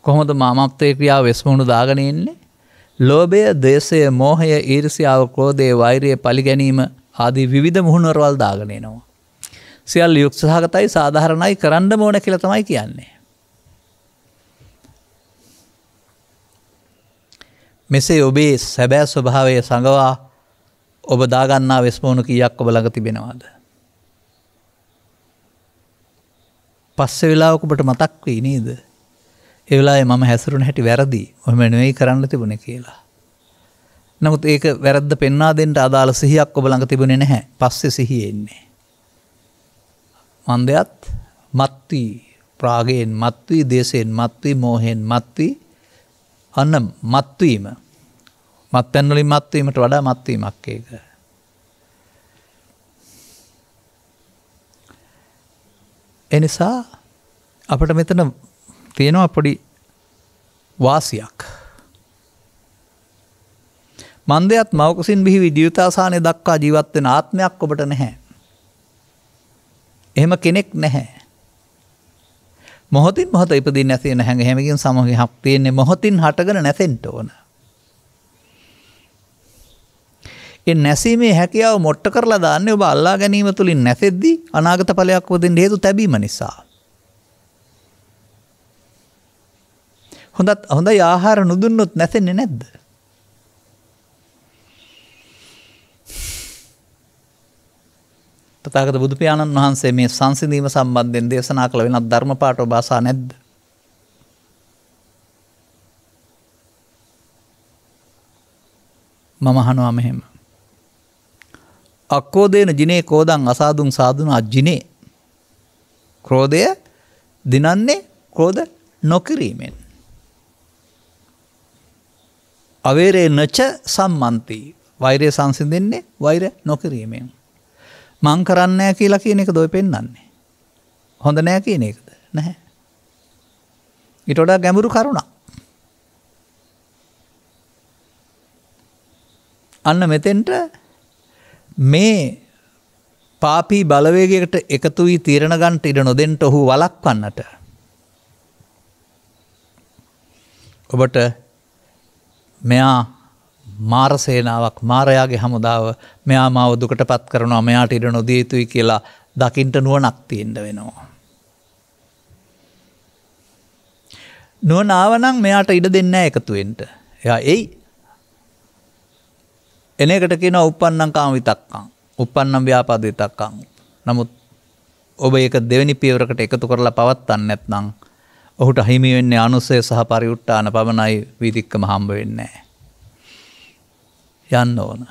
කොහොමද මමත්වයේ ක්‍රියාව වෙස්මුණු දාගෙන ඉන්නේ? ලෝභය, ද්වේෂය, මෝහය, ඊර්ෂ්‍යාව, ක්‍රෝධය, වෛරය, පරිගැනීම ආදී විවිධ මුහුණුවරවල් දාගෙන එනවා. සියල්ල යුක්ත සහගතයි, සාධාරණයි, කරන්න ඕන කියලා තමයි කියන්නේ. මෙසේ ඔබේ සැබෑ ස්වභාවය සංගවා ඔබ දාගන්නා වෙස්මුණු කීයක් ඔබ ළඟ තිබෙනවද? පස්සේ වෙලාවක ඔබට මතක් වෙයි නේද? ඒ වෙලාවේ මම හැසිරුණ හැටි වැරදි. ඔහොම නෙවෙයි කරන්න තිබුණේ කියලා. නමුත් ඒක වැරද්ද පෙන්වා දෙන්න අදාළ සිහියක් ඔබ ළඟ තිබුණේ නැහැ. පස්සේ සිහිය එන්නේ. මන්දයත් මත්වි ප්‍රාගයෙන්, මත්වි දේශයෙන්, මත්වි මෝහෙන්, මත්වි අන්න මත්වීම. මත්යන් වලින් මත්වීමට වඩා මත්වීමක් ඒක. එනිසා අපිට මෙතන තියෙනවා පොඩි වාසියක්. මන්දයත් මවකුසින් බිහි ජීවිතාසානය දක්වා ජීවත් වෙන ආත්මයක් ඔබට නැහැ. එහෙම කෙනෙක් නැහැ. මොහොතින් මොහොත ඉපදින්න නැති වෙන හැඟීමකින් සමගයක් තියෙන්නේ මොහොතින් හටගෙන නැසෙන්න ඕන. ඒ නැසීමේ හැකියාව මොට්ට කරලා දාන්නේ ඔබ අල්ලා ගැනීම තුලින් නැසෙද්දී අනාගත ඵලයක් උපදින්න හේතු තැබීම නිසා. හොඳයි ආහාර නුදුන්නොත් නැසෙන්නේ නැද්ද? තථාගත බුදු පියාණන් වහන්සේ මේ සංසිඳීම සම්බන්ධයෙන් දේශනා කළ වෙනත් ධර්ම පාඩ ඔබ අසා නැද්ද? මම අහනවා මෙහෙම. අක්කෝදේන ජිනේ කෝදං අසාදුං සාදුනා ජිනේ. ක්‍රෝධය දිනන්නේ ක්‍රෝධ නොකිරීමෙන්. අවේරේ නච සම්මන්ති. වෛරය සංසිඳෙන්නේ වෛර නොකිරීමෙන්. මං කරන්නේ නැහැ කියලා කියන එකද ඔය පෙන්වන්නේ? හොඳ නැහැ කියන එකද? නැහැ. ඊට වඩා ගැඹුරු කරුණක්. අන්න මෙතෙන්ට මේ පාපී බලවේගයකට එකතු වී තීරණ ගන්නට ඉඩ නොදෙන්න ඔහු වළක්වන්නට ඔබට මෙයා මාර සේනාවක්, මාරයාගේ හමුදාව, මෙයා මාව දුකටපත් කරනවා, මෙයාට ඉඩ නොදිය යුතුයි කියලා දකින්න නුවණක් තියෙන්න වෙනවා. නුවණ ආවනම් මෙයාට ඉඩ දෙන්නේ නැහැ එකතු වෙන්න. එයා එයි. එන එකට කියනවා uppannam kama vitakkam, uppannam vyapada vitakkam. නමුත් ඔබ ඒක දෙවෙනි පියවරකට එකතු කරලා පවත්න්නේ නැත්නම් ඔහුට හිමි වෙන්නේ අනුසය සහ පරිඋත් ทาน පමණයි, වීතික්කම හම්බ වෙන්නේ නැහැ. යන්න ඕන.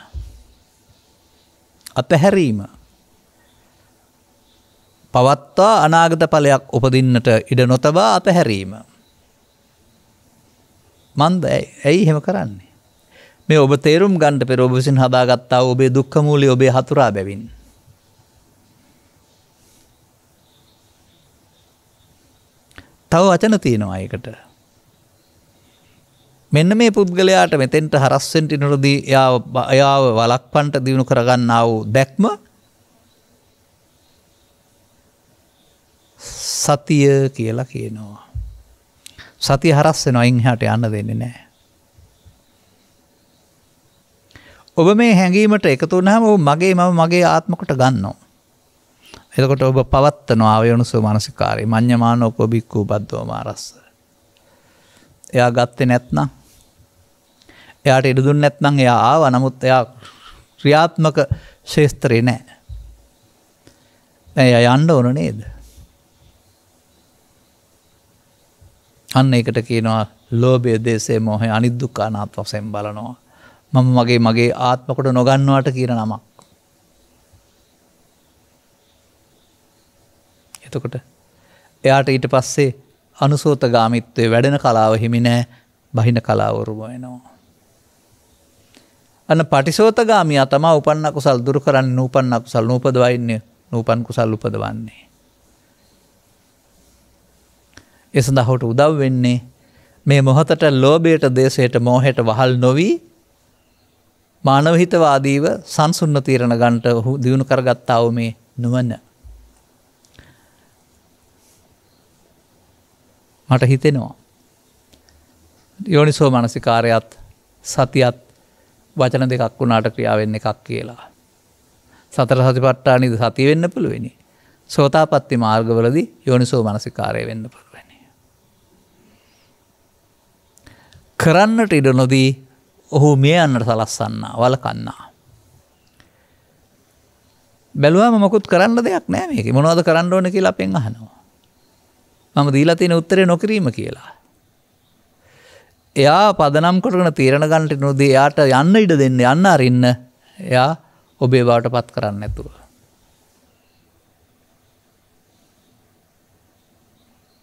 අතහැරීම පවත්වා අනාගත ඵලයක් උපදින්නට ඉඩ නොතබා අතහැරීම. මන්ද ඇයි එහෙම කරන්නේ? මේ ඔබ තේරුම් ගන්න පෙර ඔබ විසින් හදාගත්තා ඔබේ දුක්ඛ මූලය ඔබේ හතුරා බැවින්. තව වචන තියෙනවා ඒකට. මෙන්න මේ පුද්ගලයාට මෙතෙන්ට හරස් වෙන්න ඉන්නොදී එයාව වළක්වන්නට දිනු කරගන්නා වූ දැක්ම සතිය කියලා කියනවා. සතිය හරස් වෙනවා, අයින් එහාට යන්න දෙන්නේ නැහැ. ඔබ මේ හැඟීමට එකතු වුණාම ඔබ මගේ ආත්ම කොට ගන්නවා. එතකොට ඔබ පවත්නවා ආයෝනිසෝ මනසිකාරය. මඤ්ඤමානෝකෝ බික්ඛු බද්දෝ මාරස්ස. එයා ගත්තේ නැත්නම්, එයාට ඉඩ දුන්නේ නැත්නම් එයා ආවා. නමුත් එයා ක්‍රියාත්මක ශේස්ත්‍රේ නැහැ. දැන් එයා යන්න ඕන නේද? අන්න ඒකට කියනවා ලෝභය, දේශය, මොහය අනිදුක්ඛ අනාත්ම වශයෙන් බලනවා. මම මගේ ආත්ම කොට නොගන්නවට කියන නමක්. එතකොට එයාට ඊට පස්සේ අනුසෝතගාමිත්වයේ වැඩෙන කලාව හිමි නැහැ, බහින කලාව උරුම වෙනවා. අන්න පටිසෝතගාමියා තමයි උපන්න කුසල් දුරු කරන්නේ, නූපන්න කුසල් නූපදවන්නේ, නූපන් කුසල් උපදවන්නේ. ඒ සඳහා ඔහුට උදව් වෙන්නේ මේ මොහොතට ලෝභයට, දේශයට, මෝහයට වහල් නොවි මානව හිතවාදීව සංසුන්න තීරණ ගන්නට දියුණු කරගත්තා වූ මේ නුවණ. මට හිතෙනවා යෝනිසෝ මනසිකාරයත් සතියත් වචන දෙකක් වුණාට ක්‍රියා වෙන්න එකක් කියලා. සතර සතිපට්ඨානෙදි සතිය වෙන්න පුළුවනි. සෝතාපට්ටි මාර්ගවලදී යෝනිසෝ මනසිකාරය වෙන්න පුළුවනි. කරන්නට ඉඩ නොදී ඔහු මේ යන්නට සලස්සන්නා, වලකන්නා. බැලුවාම මොකුත් කරන්න දෙයක් නැහැ මේකේ. මොනවද කරන්න ඕන කියලා අපෙන් අහනවා. මම දීලා තියෙන උත්තරේ නොකිරීම කියලා. එයා පදනම් කරගෙන තීරණ ගන්නට නොදී එයාට යන්න ඉඩ දෙන්න, යන්න අරින්න. එයා ඔබේ බවට පත් කරන්නේ නැතුව.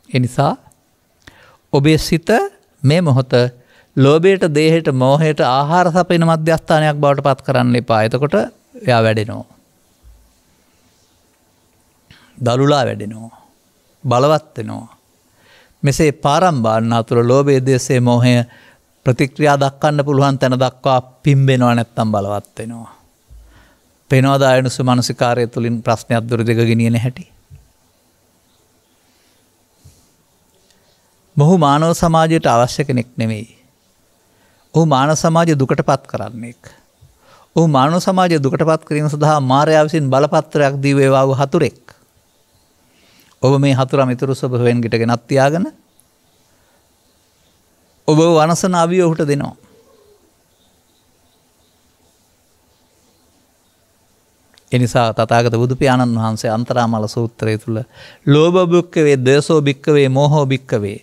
ඒ නිසා ඔබේ සිත මේ මොහොත ලෝභයට, දේහයට, මෝහයට ආහාර සපයන මධ්‍යස්ථානයක් බවට පත් කරන්න එපා. එතකොට එයා වැඩෙනවා. දලුලා වැඩෙනවා. බලවත් වෙනවා. මෙසේ පාරම්බාන්න අතුර ලෝභය, දේශය, මෝහය ප්‍රතික්‍රියා දක්වන්න පුළුවන් තැන දක්වා පිම්බෙනවා, නැත්තම් බලවත් වෙනවා. පේනවාද ආයෝනිසෝ මනසිකාරය තුළින් ප්‍රශ්නයක් දුර දෙක ගෙනියන හැටි? මොහු මානව සමාජයට අවශ්‍ය කෙනෙක් නෙමෙයි. ඔහු මානව සමාජය දුකට පත් කරන්නෙක්. ඔහු මානව සමාජය දුකට පත් කිරීම සඳහා මාරයා විසින් බලපත්‍රයක් දී වේවා වූ හතුරෙක්. ඔබ මේ හතුරා මිතුරු ස්වභාවයෙන් ගිට ගෙනත් තියාගෙන ඔබ වනසන අවිය ඔහුට දෙනවා. එනිසා තථාගත බුදු පියාණන් වහන්සේ අන්තරාමල සූත්‍රය තුල ලෝභ භික්ඛවේ, දේශෝ භික්ඛවේ, මෝහෝ භික්ඛවේ,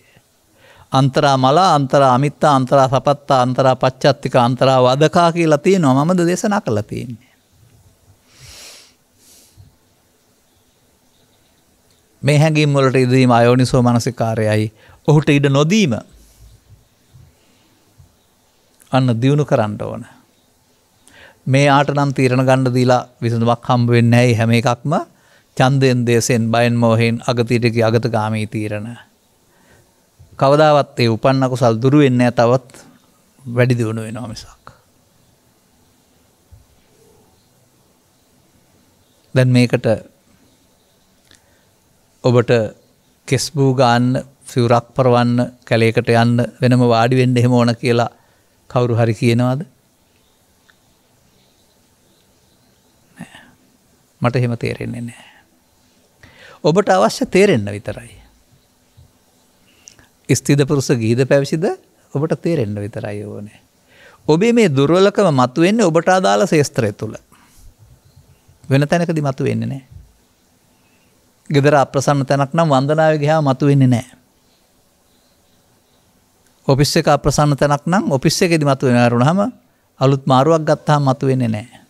අන්තරා මල, අන්තරා අමිත්තා, අන්තරා සපත්තා, අන්තරා පච්චත්තික, අන්තරා වදකා කියලා තියෙනවා. මමද දේශනා කළා තියෙන්නේ. මේ හැඟීම් වලට ඉදීම අයෝනිසෝ මනසිකාරයයි. ඔහුට ඉඩ නොදීම අන්න දියුණු කරන්න ඕන. මේ ආට නම් තීරණ ගන්න දීලා විසඳුමක් හම්බ වෙන්නේ නැහැ. හැම එකක්ම ඡන්දයෙන්, දේශයෙන්, බයෙන්, මෝහයෙන් අගතියට ගිය අගතගාමී තීරණ. කවදාවත් ඒ උපන්න කුසල් දුරු වෙන්නේ නැහැ. තවත් වැඩි දියුණු වෙනවා මිසක්. දැන් මේකට ඔබට කෙස්බූ ගන්න, සිවුරක් පරවන්න, කැලේකට යන්න, වෙනම වාඩි වෙන්න එහෙම ඕන කියලා කවුරු හරි කියනවද? නෑ. මට එහෙම තේරෙන්නේ නෑ. ඔබට අවශ්‍ය තේරෙන්න විතරයි. ස්ත්‍රීද පුරුෂ ගීද පැවිසිද ඔබට තේරෙන්න විතරයි ඕනේ. ඔබේ මේ දුර්වලකම මතුවෙන්නේ ඔබට අදාළ ශේස්ත්‍රය තුල. වෙන තැනකදී මතුවෙන්නේ නෑ. ගෙදර අප්‍රසන්න තැනක් නම් වන්දනාවේ ගියාම මතුවෙන්නේ නැහැ. ඔෆිස් එක අප්‍රසන්න තැනක් නම් ඔෆිස් එකේදී මතුවෙනාරුනහම අලුත් මාරුවක් ගත්තාම මතුවෙන්නේ නැහැ.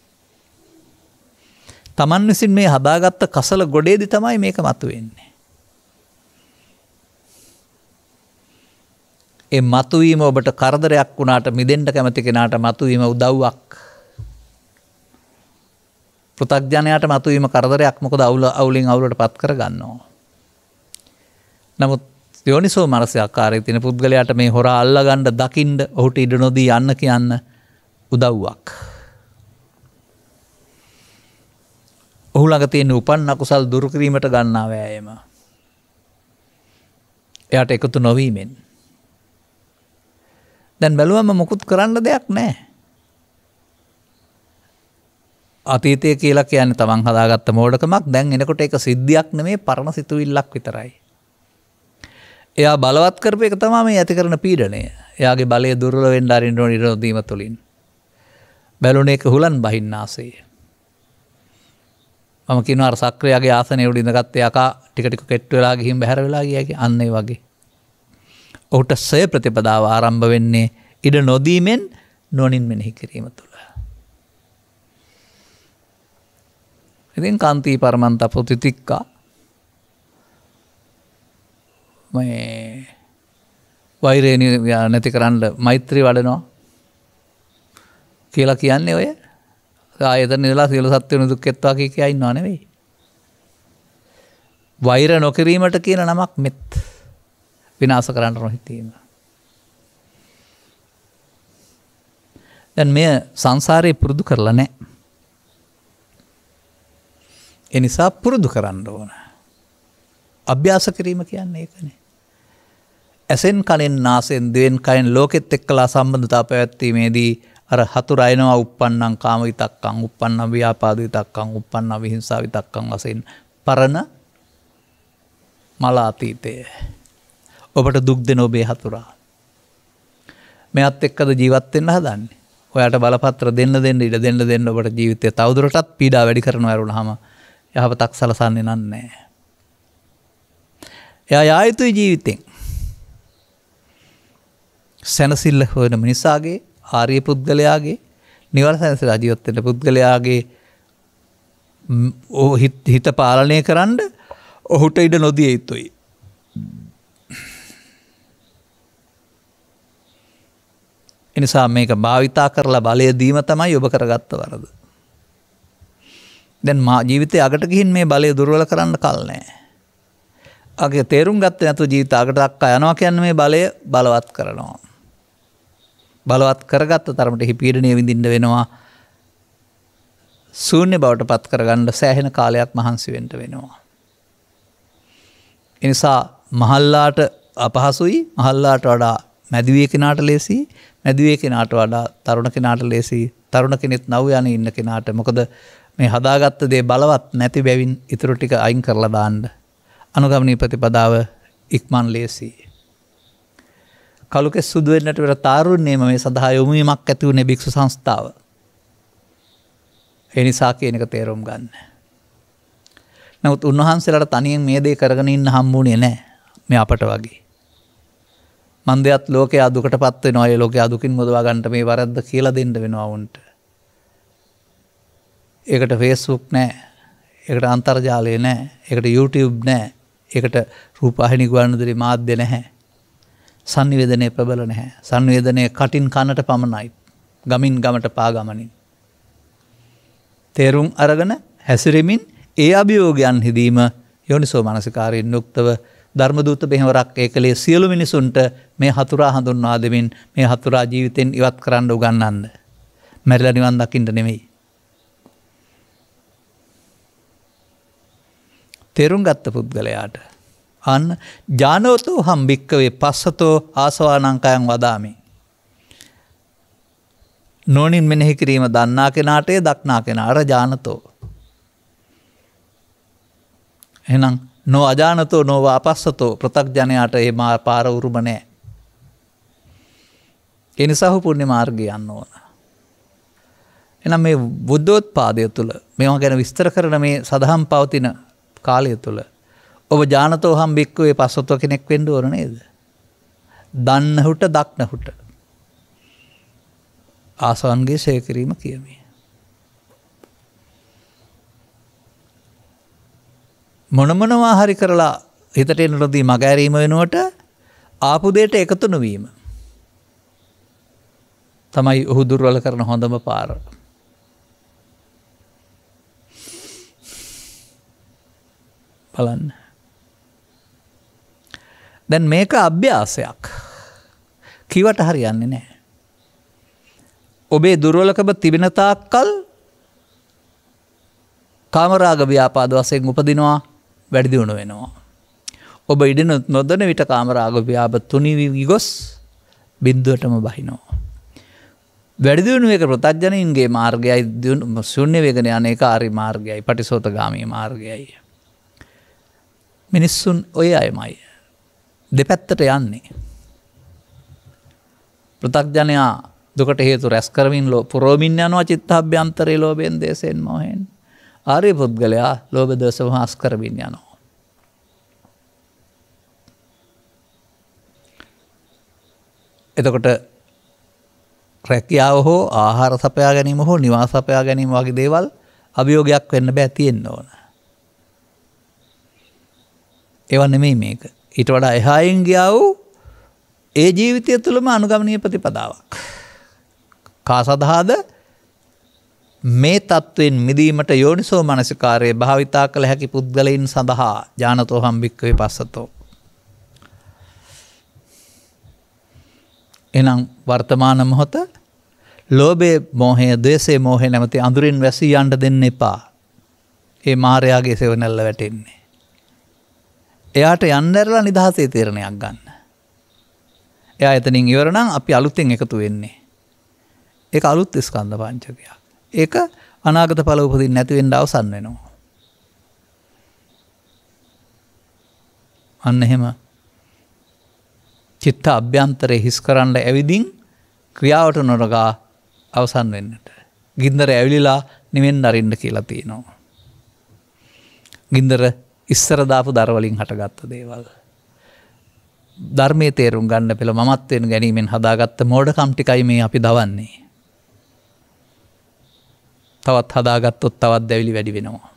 Taman විසින් මේ හදාගත්ත කසල ගොඩේදී තමයි මේක මතුවෙන්නේ. ඒ මතුවීම ඔබට කරදරයක් වුණාට මිදෙන්න කැමති කෙනාට මතුවීම උදව්වක්. පෘථග්ජනයාට මතුවීම කරදරයක්. මොකද අවුලෙන් අවුලට පත් කර ගන්නවා. නමුත් යෝනිසෝ මනසිකාරයේ තියෙන පුද්ගලයාට මේ හොරා අල්ලා ගන්න, දකින්න, ඔහුට ඉඩ නොදී යන්න කියන්න උදව්වක්. ඔහු ළඟ තියෙන උපන්න කුසල් දුරු කිරීමට ගන්නා වෑයම. එයාට එකතු නොවීමෙන්. දැන් බැලුවම මොකුත් කරන්න දෙයක් නැහැ. අතීතය කියලා කියන්නේ තමන් හදාගත්ත මෝඩකමක්. දැන් එනකොට ඒක සිද්ධියක් නෙමේ පරණ සිතුවිල්ලක් විතරයි. එයා බලවත් කරපු එක තමයි මේ ඇති කරන පීඩනය. එයාගේ බලය දුර්වල වෙන්න අරින්න ඕන ඉරදීම තුලින්. බැලුන එක හුලන් බහින්න ආසේ. මම කියනවා අර සක්‍රියගේ ආසනයේ උඩ ඉඳගත් යකා ටික ටික කෙට්ටු වෙලා ගිහින් බහැර වෙලා ගියා කිය. අන්න ඒ වගේ. ඔහුට සය ප්‍රතිපදාව ආරම්භ වෙන්නේ ඉඩ නොදීමෙන් නොනින් මෙනෙහි කිරීම තුළ. ඉතින් කාන්ති පරමන්ත ප්‍රතිතික්කා මේ වෛරය නැති කරන්න මෛත්‍රී වඩනවා කියලා කියන්නේ ඔය ආයතන ඉඳලා සියලු සත්ත්වයන් දුක් එත්වා කිය ඉන්නව නෙවෙයි. වෛර නොකිරීමට කියන නමක් මෙත් විනාශ කරන්න නොහිතීම. දැන් මෙය සංසාරේ පුරුදු කරලා නැහැ. ඒ නිසා පුරුදු කරන්න ඕන. අභ්‍යාස කිරීම කියන්නේ ඒකනේ. ඇසෙන් කනෙන් නාසයෙන් දිවෙන් කයෙන් ලෝකෙත් එක්කලා සම්බන්ධතා පැවැත්වීමේදී අර හතුර අයනවා uppannam කාම විතක්කං uppannam ව්‍යාපාද විතක්කං uppannam විහිංසා විතක්කං වශයෙන් පරණ මල අතීතය. ඔබට දුක් දෙන ඔබේ හතුරා. මෙයත් එක්කද ජීවත් වෙන්න හදන්නේ. ඔයාට බලපත්‍ර දෙන්න ඉඩ දෙන්න ඔබට ජීවිතය තවදුරටත් පීඩා වැඩි කරනවා වරුණාම යහපතක් සලසන්නේ නැහැ. එයා යා යුතුයි ජීවිතෙන්. සැනසෙල්ල හොයන මිනිසාගේ ආර්ය පුද්ගලයාගේ නිවන සැනසෙලා ජීවත් වෙන පුද්ගලයාගේ හිත පාලනය කරන්න ඔහුට ඉඩ නොදිය යුතුයි. එනිසා මේක භාවිතා කරලා බලය දීම තමයි ඔබ කරගත්ත වරද. දැන් මා ජීවිතේ අගට ගිහින් මේ බලය දුර්වල කරන්න කල් නැහැ. අගේ තේරුම් ගත්තේ නැතුව ජීවිත අගට දක්වා යනවා කියන්නේ මේ බලය බලවත් කරනවා. බලවත් කරගත්ත තරමට හිපීඩනය විඳින්න වෙනවා. ශූන්‍ය බවට පත් කරගන්න සෑහෙන කාලයක් මහන්සි වෙන්න වෙනවා. ඒ නිසා මහල්ලාට අපහසුයි. මහල්ලාට වඩා මැදිවිය කෙනාට ලේසි. මැදිවිය කෙනාට වඩා තරුණ කෙනාට ලේසි. තරුණ කෙනෙක් නව යන ඉන්න කෙනාට මොකද මේ හදාගත්ත දේ බලවත් නැති බැවින් ඊටු ටික අයින් කරලා දාන්න. අනුගමනීය ප්‍රතිපදාව ඉක්මන් ලේසි. කලුකෙස් සුදු වෙන්නට පෙර තාරුණ්‍යම මේ සඳහා යොමු වීමක් ඇති වුණේ භික්ෂු සංස්ථාව. ඒ නිසා කියන එක තේරුම් ගන්න. නමුත් උන්වහන්සේලාට තනියෙන් මේ දේ කරගෙන ඉන්න හම්බුනේ නැහැ. මේ අපට වගේ. මන්දයත් ලෝකයේ දුකටපත් වෙනවා. ඒ ලෝකයේ දුකින් මුදවා ගන්නට මේ වරද්ද කියලා දෙන්න වෙනවා වුන්ට. ඒකට Facebook නැහැ. ඒකට අන්තර්ජාලය නැහැ. ඒකට YouTube නැහැ. ඒකට රූපවාහිනී ගුවන්විදුලි මාධ්‍ය නැහැ. සංනිවේදනයේ ප්‍රබල නැහැ. සංනිවේදනයේ කටින් කනට පමණයි. ගමින් ගමට පා ගමනින්. තේරුම් අරගෙන හැසිරෙමින් ඒ අභියෝගයන් හිදීම යෝනිසෝ මනසිකාරයෙන් යුක්තව ධර්මදූත බෙහෙවරක් ඒකලේ සියලු මිනිසුන්ට මේ හතුරා හඳුන්වා දෙමින් මේ හතුරා ජීවිතෙන් ඉවත් කරන්න උගන්වන්න. මැරිලා නිවන් දකින්න නෙමෙයි. තේරුම් ගත්ත පුද්ගලයාට අන්න ඥානෝතෝ හම්බික්කවේ පස්සතෝ ආසවානංකයන් වදාමි. නොනින් මෙනෙහි කිරීම දන්නා කෙනාටේ දක්නා කෙනාට ඥානතෝ. එහෙනම් නෝ අජානතෝ නෝ වාපස්සතෝ පෘථග්ජනයාට ඒ පාර උරුම නැහැ. ඒ නිසා ඔහු පුණ්‍ය මාර්ගය යන්න ඕන. එහෙනම් මේ බුද්ධෝත්පාදය තුළ මේවා ගැන විස්තර කරන මේ සදහම් පවතින කාලය තුළ ඔබ ඥානතෝ හම්බික්කවේ පස්සතෝ කෙනෙක් වෙන්න ඕන නේද? දන්නහුට දක්නහුට ආසවන්ගේ ෂේ කිරීම කියමි. මොනවා හරි කරලා හිතට එන රොදී මගහැරීම වෙනුවට ආපු දෙයට එකතු නොවීම තමයි ඔහු දුර්වල කරන හොඳම පාර. බලන්න. දැන් මේක අභ්‍යාසයක්. කිවට හරියන්නේ නැහැ. ඔබේ දුර්වලකම තිබෙන තාක්කල් කාමරාග ව්‍යාපාද වශයෙන් උපදිනවා, වැඩි දියුණු වෙනවා. ඔබ ඉඩ නොදන විට කාමරාග ව්‍යාපාද තුනී වී ගොස් බිඳුවටම බහිනවා. වැඩි දියුණු එක ප්‍රත්‍යඥයින්ගේ මාර්ගයයි ශූන්‍ය වේගන යන එක ආරි මාර්ගයයි පටිසෝතගාමී මාර්ගයයි. මිනිස්සුන් ඔය අයමයි. දෙපැත්තට යන්නේ. පෘථග්ජනයා දුකට හේතු රැස් කරමින් පුරෝමින් යනවා චිත්තාභ්‍යන්තරේ ලෝභයෙන් දේශයෙන් මොහෙන්. ආර්ය පුද්ගලයා ලෝභ දෝෂ වහස් කරමින් යනවා. එතකොට රැකියාව හෝ ආහාර සපයා ගැනීම හෝ නිවාස සපයා ගැනීම වගේ දේවල් අභියෝගයක් වෙන්න බෑ තියෙන්න ඕන. ඒවා නෙමෙයි මේක. ඊට වඩා එහායින් ගියා වූ ඒ ජීවිතය තුළම අනුගමනීය ප්‍රතිපදාවක්. කා සඳහාද මේ තත්ත්වයෙන් මිදීමට යෝනිසෝ මනසිකාරය භාවිතා කළ හැකි පුද්ගලයින් සඳහා ඥානතෝ හම්බික්කවේ පස්සතෝ. එනම් වර්තමාන මොහොත ලෝභයේ මෝහය ද්වේෂයේ මෝහය නැමැති අඳුරින් වැසී යන්න දෙන්න එපා. ඒ මායාවේ සෙවණැල්ල වැටෙන්නේ. එයාට යන්න ඇරලා නිදහසේ තීරණයක් ගන්න. එයා එතනින් ඉවර නම් අපි අලුතෙන් එකතු වෙන්නේ. ඒක අලුත් ස්කන්ධ පංචකයක්. ඒක අනාගත ඵල උපදින්න නැති වෙන්න අවසන් වෙනවා. අන්න එහෙම චිත්ත අභ්‍යන්තරේ හිස් කරන්න ඇවිදින් ක්‍රියාවට නොනගා අවසන් වෙන්නට. ගින්දර ඇවිලිලා නිවෙන්න අරින්න කියලා තියෙනවා. ගින්දර ඉස්සර දාපු දරවලින් හටගත්ත දේවල්. ධර්මයේ තේරුම් ගන්න පෙළ මමත්වෙන් ගැනීමෙන් හදාගත්ත මෝඩකම් ටිකයි මේ අපි දවන්නේ. තවත් හදාගත්තොත් තවත් දැවිලි වැඩි වෙනවා.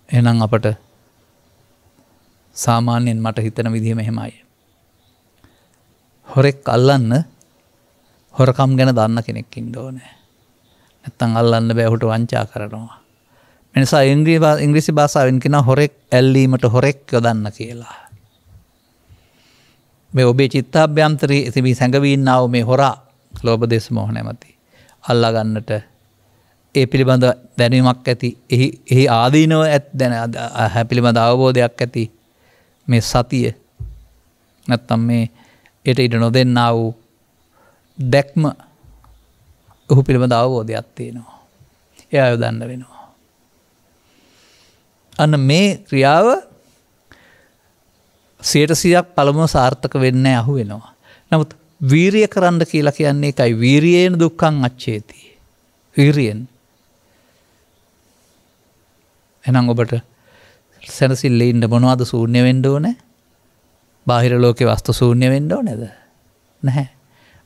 එහෙනම් අපට සාමාන්‍යයෙන් මට හිතන විදිහ මෙහෙමයි. හොරෙක් අල්ලන්න හොරකම් ගැන දන්න කෙනෙක් ඉන්න ඕනේ. නැත්තම් අල්ලන්න බෑ ඔහුට වංචා කරනවා. මිනිසා ඉංග්‍රීසි භාෂාවෙන් කියන හොරෙක් ඇල්ලීමට හොරෙක් යොදන්න කියලා. මේ ඔබේ චිත්තාභ්‍යන්තරයේ තිබී සැඟවී ඉන්නා වූ මේ හොරා ලෝභ දේශ මොහ නැමැති අල්ලා ගන්නට ඒ පිළිබඳ දැනීමක් ඇති එහි ආදීනව පිළිබඳ අවබෝධයක් ඇති මේ සතිය නැත්තම් මේ ඊට ඉඩ නොදෙන්නා වූ දැක්ම ඔහු පිළිබඳ අවබෝධයක් තියෙනවා. එයා යොදන්න වෙනවා. අන්න මේ ක්‍රියාව 100% පළමුව සාර්ථක වෙන්නේ අහු වෙනවා. නමුත් වීරිය කරන්න කියලා කියන්නේ ඒකයි. වීරියේන දුක්ඛං අච්චේති. වීරියෙන්. එහෙනම් ඔබට සැනසෙල්ලේ ඉන්න මොනවද ශූන්‍ය වෙන්න ඕනේ? බාහිර ලෝකේ වස්තු ශූන්‍ය වෙන්න ඕනේද? නැහැ.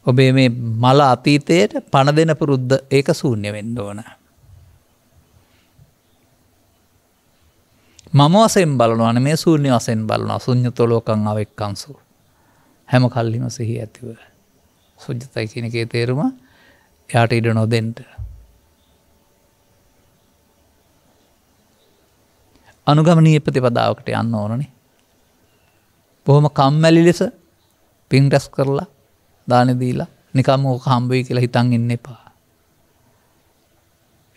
ඔබේ මේ මල අතීතයට පණ දෙන පුරුද්ද ඒක ශූන්‍ය වෙන්න ඕන. මම වශයෙන් බලනවා නෙමෙයි ශූන්‍ය වශයෙන් බලනවා. ශුන්‍යතෝ ලෝකං අවෙක්කංසු. හැම කල්ලිම සිහි ඇතිව. සුජිතයි කියන එකේ තේරුම එයාට ඉඩ නොදෙන්න. අනුගමනීය ප්‍රතිපදාවකට යන්න ඕනනේ. බොහොම කම්මැලි ලෙස පින් රැස් කරලා දාන දීලා නිකම්ම ඕක හම්බ වෙයි කියලා හිතන් ඉන්න එපා.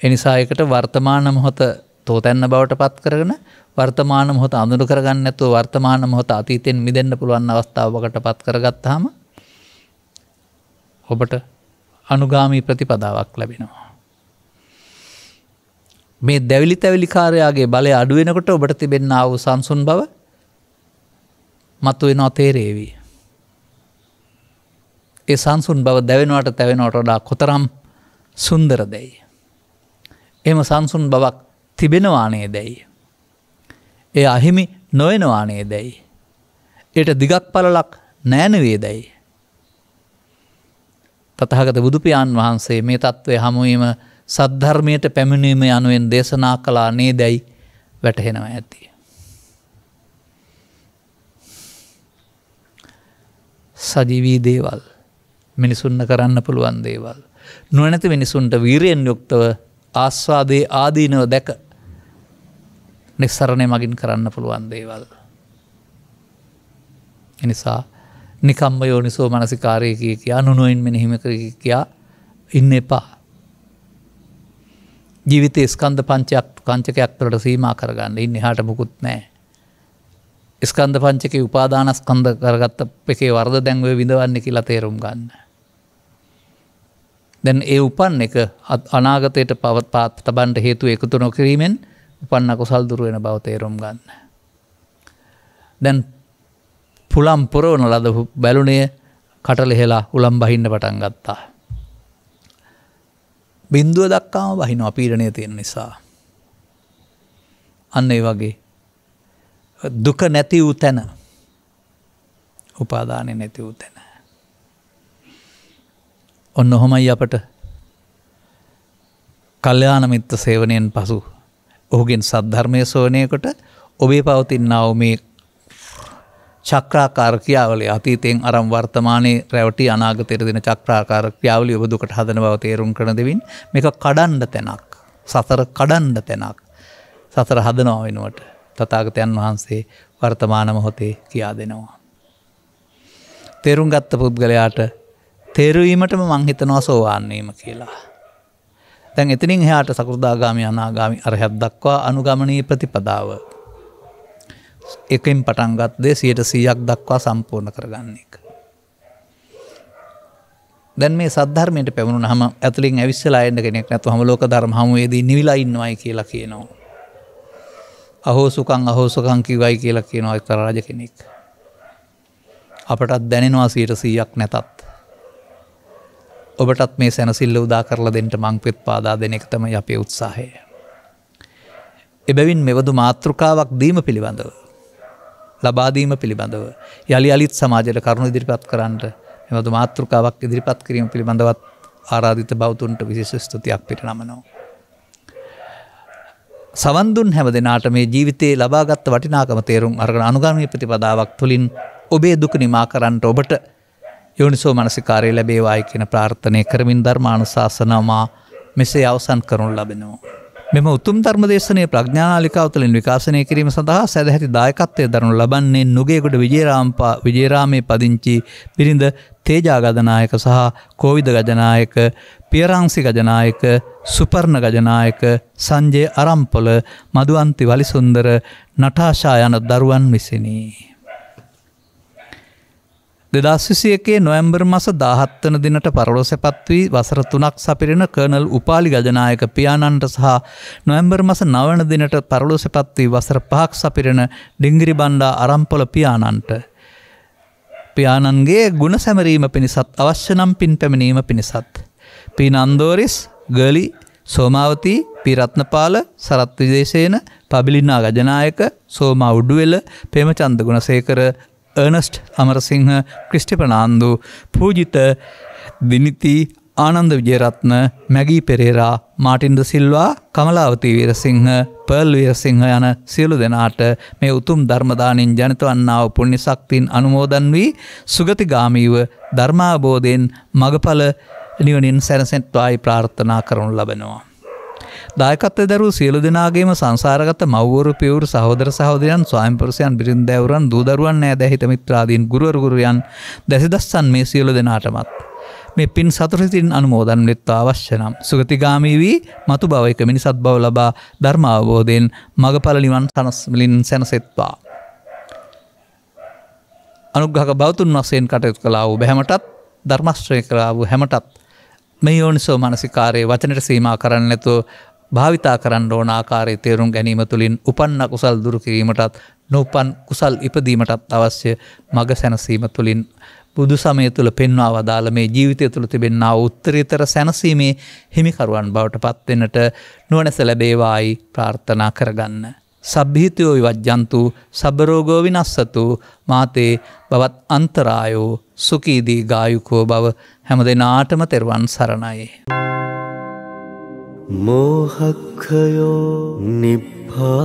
ඒ නිසා ඒකට වර්තමාන මොහොත තෝතැන්න බවට පත් කරගෙන වර්තමාන මොහොත අඳුර කරගන්න නැතුව වර්තමාන මොහොත අතීතෙන් මිදෙන්න පුළුවන් අවස්ථාවකට පත් කරගත්තාම ඔබට අනුගාමී ප්‍රතිපදාවක් ලැබෙනවා. මේ දැවිලි තැවිලි කාර්යයාගේ බලය අඩු වෙනකොට ඔබට තිබෙනා වූ සංසුන් බව මතුවෙනවා තේරේවි. ඒ සංසුන් බව දැවෙනවට තැවෙනවට වඩා කොතරම් සුන්දරදැයි. එහෙම සංසුන් බවක් තිබෙනවා නේදැයි. ඒ අහිමි නොවෙනවා නේදැයි. ඒට දිගක් පළලක් නෑ නේදැයි. තථාගත බුදු පියාණන් වහන්සේ මේ තත්ත්වයේ හමුවීම සද්ධර්මයට පැමිණීම යනුවෙන් දේශනා කළා නේදැයි වැටහෙනවා ඇති. සජීවී දේවල් මිනිසුන්ට කරන්න පුළුවන් දේවල්. නුවණැති මිනිසුන්ට වීරියෙන් යුක්තව ආස්වාදයේ ආදීනව දැක නිස්සරණය මගින් කරන්න පුළුවන් දේවල්. එනිසා නිකම්ම යෝනිසෝ මනසිකාරය කියා නුනුවණින් මෙනෙහිම කියා ඉන්න එපා. ජීවිතයේ ස්කන්ධ පංචකයක් තුළට සීමා කරගන්න ඉන්න එහාට මුකුත් නැහැ. ස්කන්ධ පංචකේ උපාදානස්කන්ධ කරගත්ත එකේ වරද දැන් ඔය විඳවන්නේ කියලා තේරුම් ගන්න. දැන් ඒ උපන් එක අනාගතයට පවත් තබන්න හේතු එකතු නොකිරීමෙන් උපන්න කුසල් දුර වෙන බව තේරුම් ගන්න. දැන් පුලම් පුරවන ලද බැලුනේ කටලෙහෙලා උලම් බහින්න පටන් ගත්තා. බින්දුව දක්වාම බහිනවා පීඩනය තියෙන නිසා. අන්න ඒ වගේ දුක නැති වූ තැන, උපාදානෙ නැති වූ තැන. ඔන්න ඔහොමයි අපට කල්යාණ මිත්‍ර සේවනයෙන් පසු ඔහුගෙන් සද්ධර්මය සෝනයකොට ඔබේ පවතිනා වූ මේ චක්‍රාකාර ක්‍රියාවලිය අතීතයෙන් අරන් වර්තමානයේ රැවටි අනාගතයට දෙන චක්‍රාකාර ක්‍රියාවලිය ඔබ දුකට හදන බව තේරුම් කරන දෙවින් මේක කඩන්න තැනක්, සතර කඩන්න තැනක්, සතර හදනවා වෙනුවට තථාගතයන් වහන්සේ වර්තමාන මොහොතේ කියා දෙනවා. තේරුම් ගත්ත පුද්ගලයාට තේරුවීමටම මං හිතනවා සෝවාන් වීම කියලා. දැන් එතනින් එහාට සකෘදාගාමි අනාගාමි අරහත් දක්වා අනුගමනීය ප්‍රතිපදාව එකෙන් පටන් ගත් දේ 100% දක්වා සම්පූර්ණ කරගන්න එක. දැන් මේ සද්ධර්මයට පැමුණුනහම ඇතුලින් ඇවිස්සලා එන්න කෙනෙක් නැතුවම ලෝක ධර්ම හමුවේදී නිවිලා ඉන්නවයි කියලා කියනවා. අහෝසුකම් කිව්වයි කියලා කියනවා එක්තරා රජ කෙනෙක්. අපටත් දැනෙනවා 100%ක් නැතත්. ඔබටත් මේ සැනසෙල්ල උදා කරලා දෙන්න මං පෙත් පාදා දෙන එක තමයි අපේ උත්සාහය. එබැවින් මෙවදු මාතෘකාවක් දීම පිළිබඳව, ලබා දීම පිළිබඳව යලි යලිත් සමාජයට කරුණු ඉදිරිපත් කරන්නට මෙවදු මාතෘකාවක් ඉදිරිපත් කිරීම පිළිබඳවත් ආරාධිත බෞතුන්ට විශේෂ ස්තුතියක් පිරිනමනවා. සවන් දුන් හැම දිනාට මේ ජීවිතේ ලබාගත් වටිනාකම තේරුම් අරගෙන අනුගාමී ප්‍රතිපදාවක් තුලින් ඔබේ දුක නිමා කරන්නට ඔබට යෝනිසෝ මනසිකාරය ලැබේවායි කියන ප්‍රාර්ථනා කරමින් ධර්මානුශාසනාව මෙසේ අවසන් කරනු ලබනවා. මෙම උතුම් ධර්ම දේශනාවේ ප්‍රඥානාලිකාව තුළින් විකාශනය කිරීම සඳහා සදැහැති දායකත්වයේ දරනු ලබන්නේ නුගේගොඩ විජේරාමේ පදිංචි බිරිඳ තේජා ගජනායක සහ කෝවිද ගජනායක, පියරංසි ගජනායක, සුපර්ණ ගජනායක, සංජය අරම්පොල, මදුවන්ති වලිසුන්දර, නටාෂා යන දරුවන් විසිනි. 2021 නොවැම්බර් මාස 17 වන දිනට පරලෝසපත් වී වසර 3ක් සපිරෙන කර්නල් උපාලි ගජනායක පියාණන්ට සහ නොවැම්බර් මාස 9 වන දිනට පරලෝසපත් වී වසර 5ක් සපිරෙන ඩිංගිරි බණ්ඩා අරම්පොල පියාණන්ට පියාණන්ගේ ගුණ සැමරීම පිණිසත් අවශ්‍ය නම් පින් පැමිණීම පිණිසත් පී නන්දෝරිස්, ගලි, සෝමාවති, පී රත්නපාල, සරත් විදේශේන, පබිලිනා ගජනායක, සෝමා උඩුවෙල, ප්‍රේමචන්ද ගුණසේකර, अर्नस्ट अमरसिंह, क्रिस्टिपनांदु, पूजित विनिति, Ananda Wijeratne, Maggie Perera, Martin de Silva, Kamalawathi Weerasinghe, Pearl Weerasinghe යන සියලු දෙනාට මේ උතුම් ධර්මදානින් ජනිත වන්නා වූ පුණ්‍ය ශක්තියින් අනුමෝදන් වී සුගතිගාමීව ධර්මාබෝධයෙන් මගඵල නිවනින් සැනසෙත්වායි ප්‍රාර්ථනා කරනු ලබනවා. දායකත්වයේ දරූ සියලු දෙනාගේම සංසාරගත මව්වරු, පියවරු, සහෝදර සහෝදරයන්, ස්වාමිපුරුෂයන්, බිරින්දෑවරුන්, දූ දරුවන්, නෑදෑ මිත්‍රාදීන්, ගුරුවරු ගුරුයන් දැසිදස්සන් මේ සියලු දෙනාටමත් මේ පින් සතුටින් අනුමෝදන් වෙත්වා අවශ්‍ය නම් සුගතිගාමී වී මතු භවයක මිනිසත් බව ලබා ධර්ම අවබෝධයෙන් මගඵල නිවන් සනස්මිලින් සැනසෙත්වා. අනුග්‍රහක බෞතුන් වශයෙන් කටයුතු කළා වූ බැහැමටත්, ධර්ම ශ්‍රේණි කළා වූ හැමටත් මේ යෝනිසෝ මානසිකාරයේ වචනට සීමා කරන්නේ නැතුව භාවිතා කරන්න ඕන ආකාරයේ තේරුම් ගැනීම තුළින් උපන්න කුසල් දුරු කිරීමටත් නොඋපන් කුසල් ඉපදීමටත් අවශ්‍ය මඟ සැනසීම තුළින් බුදු සමය තුළ පෙන්වා වදාළ මේ ජීවිතය තුළ තිබෙනා උත්තරීතර සැනසීමේ හිමිකරුවන් බවට පත් වෙන්නට නුවණැස ලැබේවායි ප්‍රාර්ථනා කරගන්න. සබ්බීතයෝ විවජ්ජන්තු සබ්බ රෝගෝ විනස්සතු මාතේ බවත් අන්තරායෝ සුඛී දීඝායුකෝ භව. හැම දිනාටම තෙරුවන් සරණයි. मोहक्षयो निब्बानम्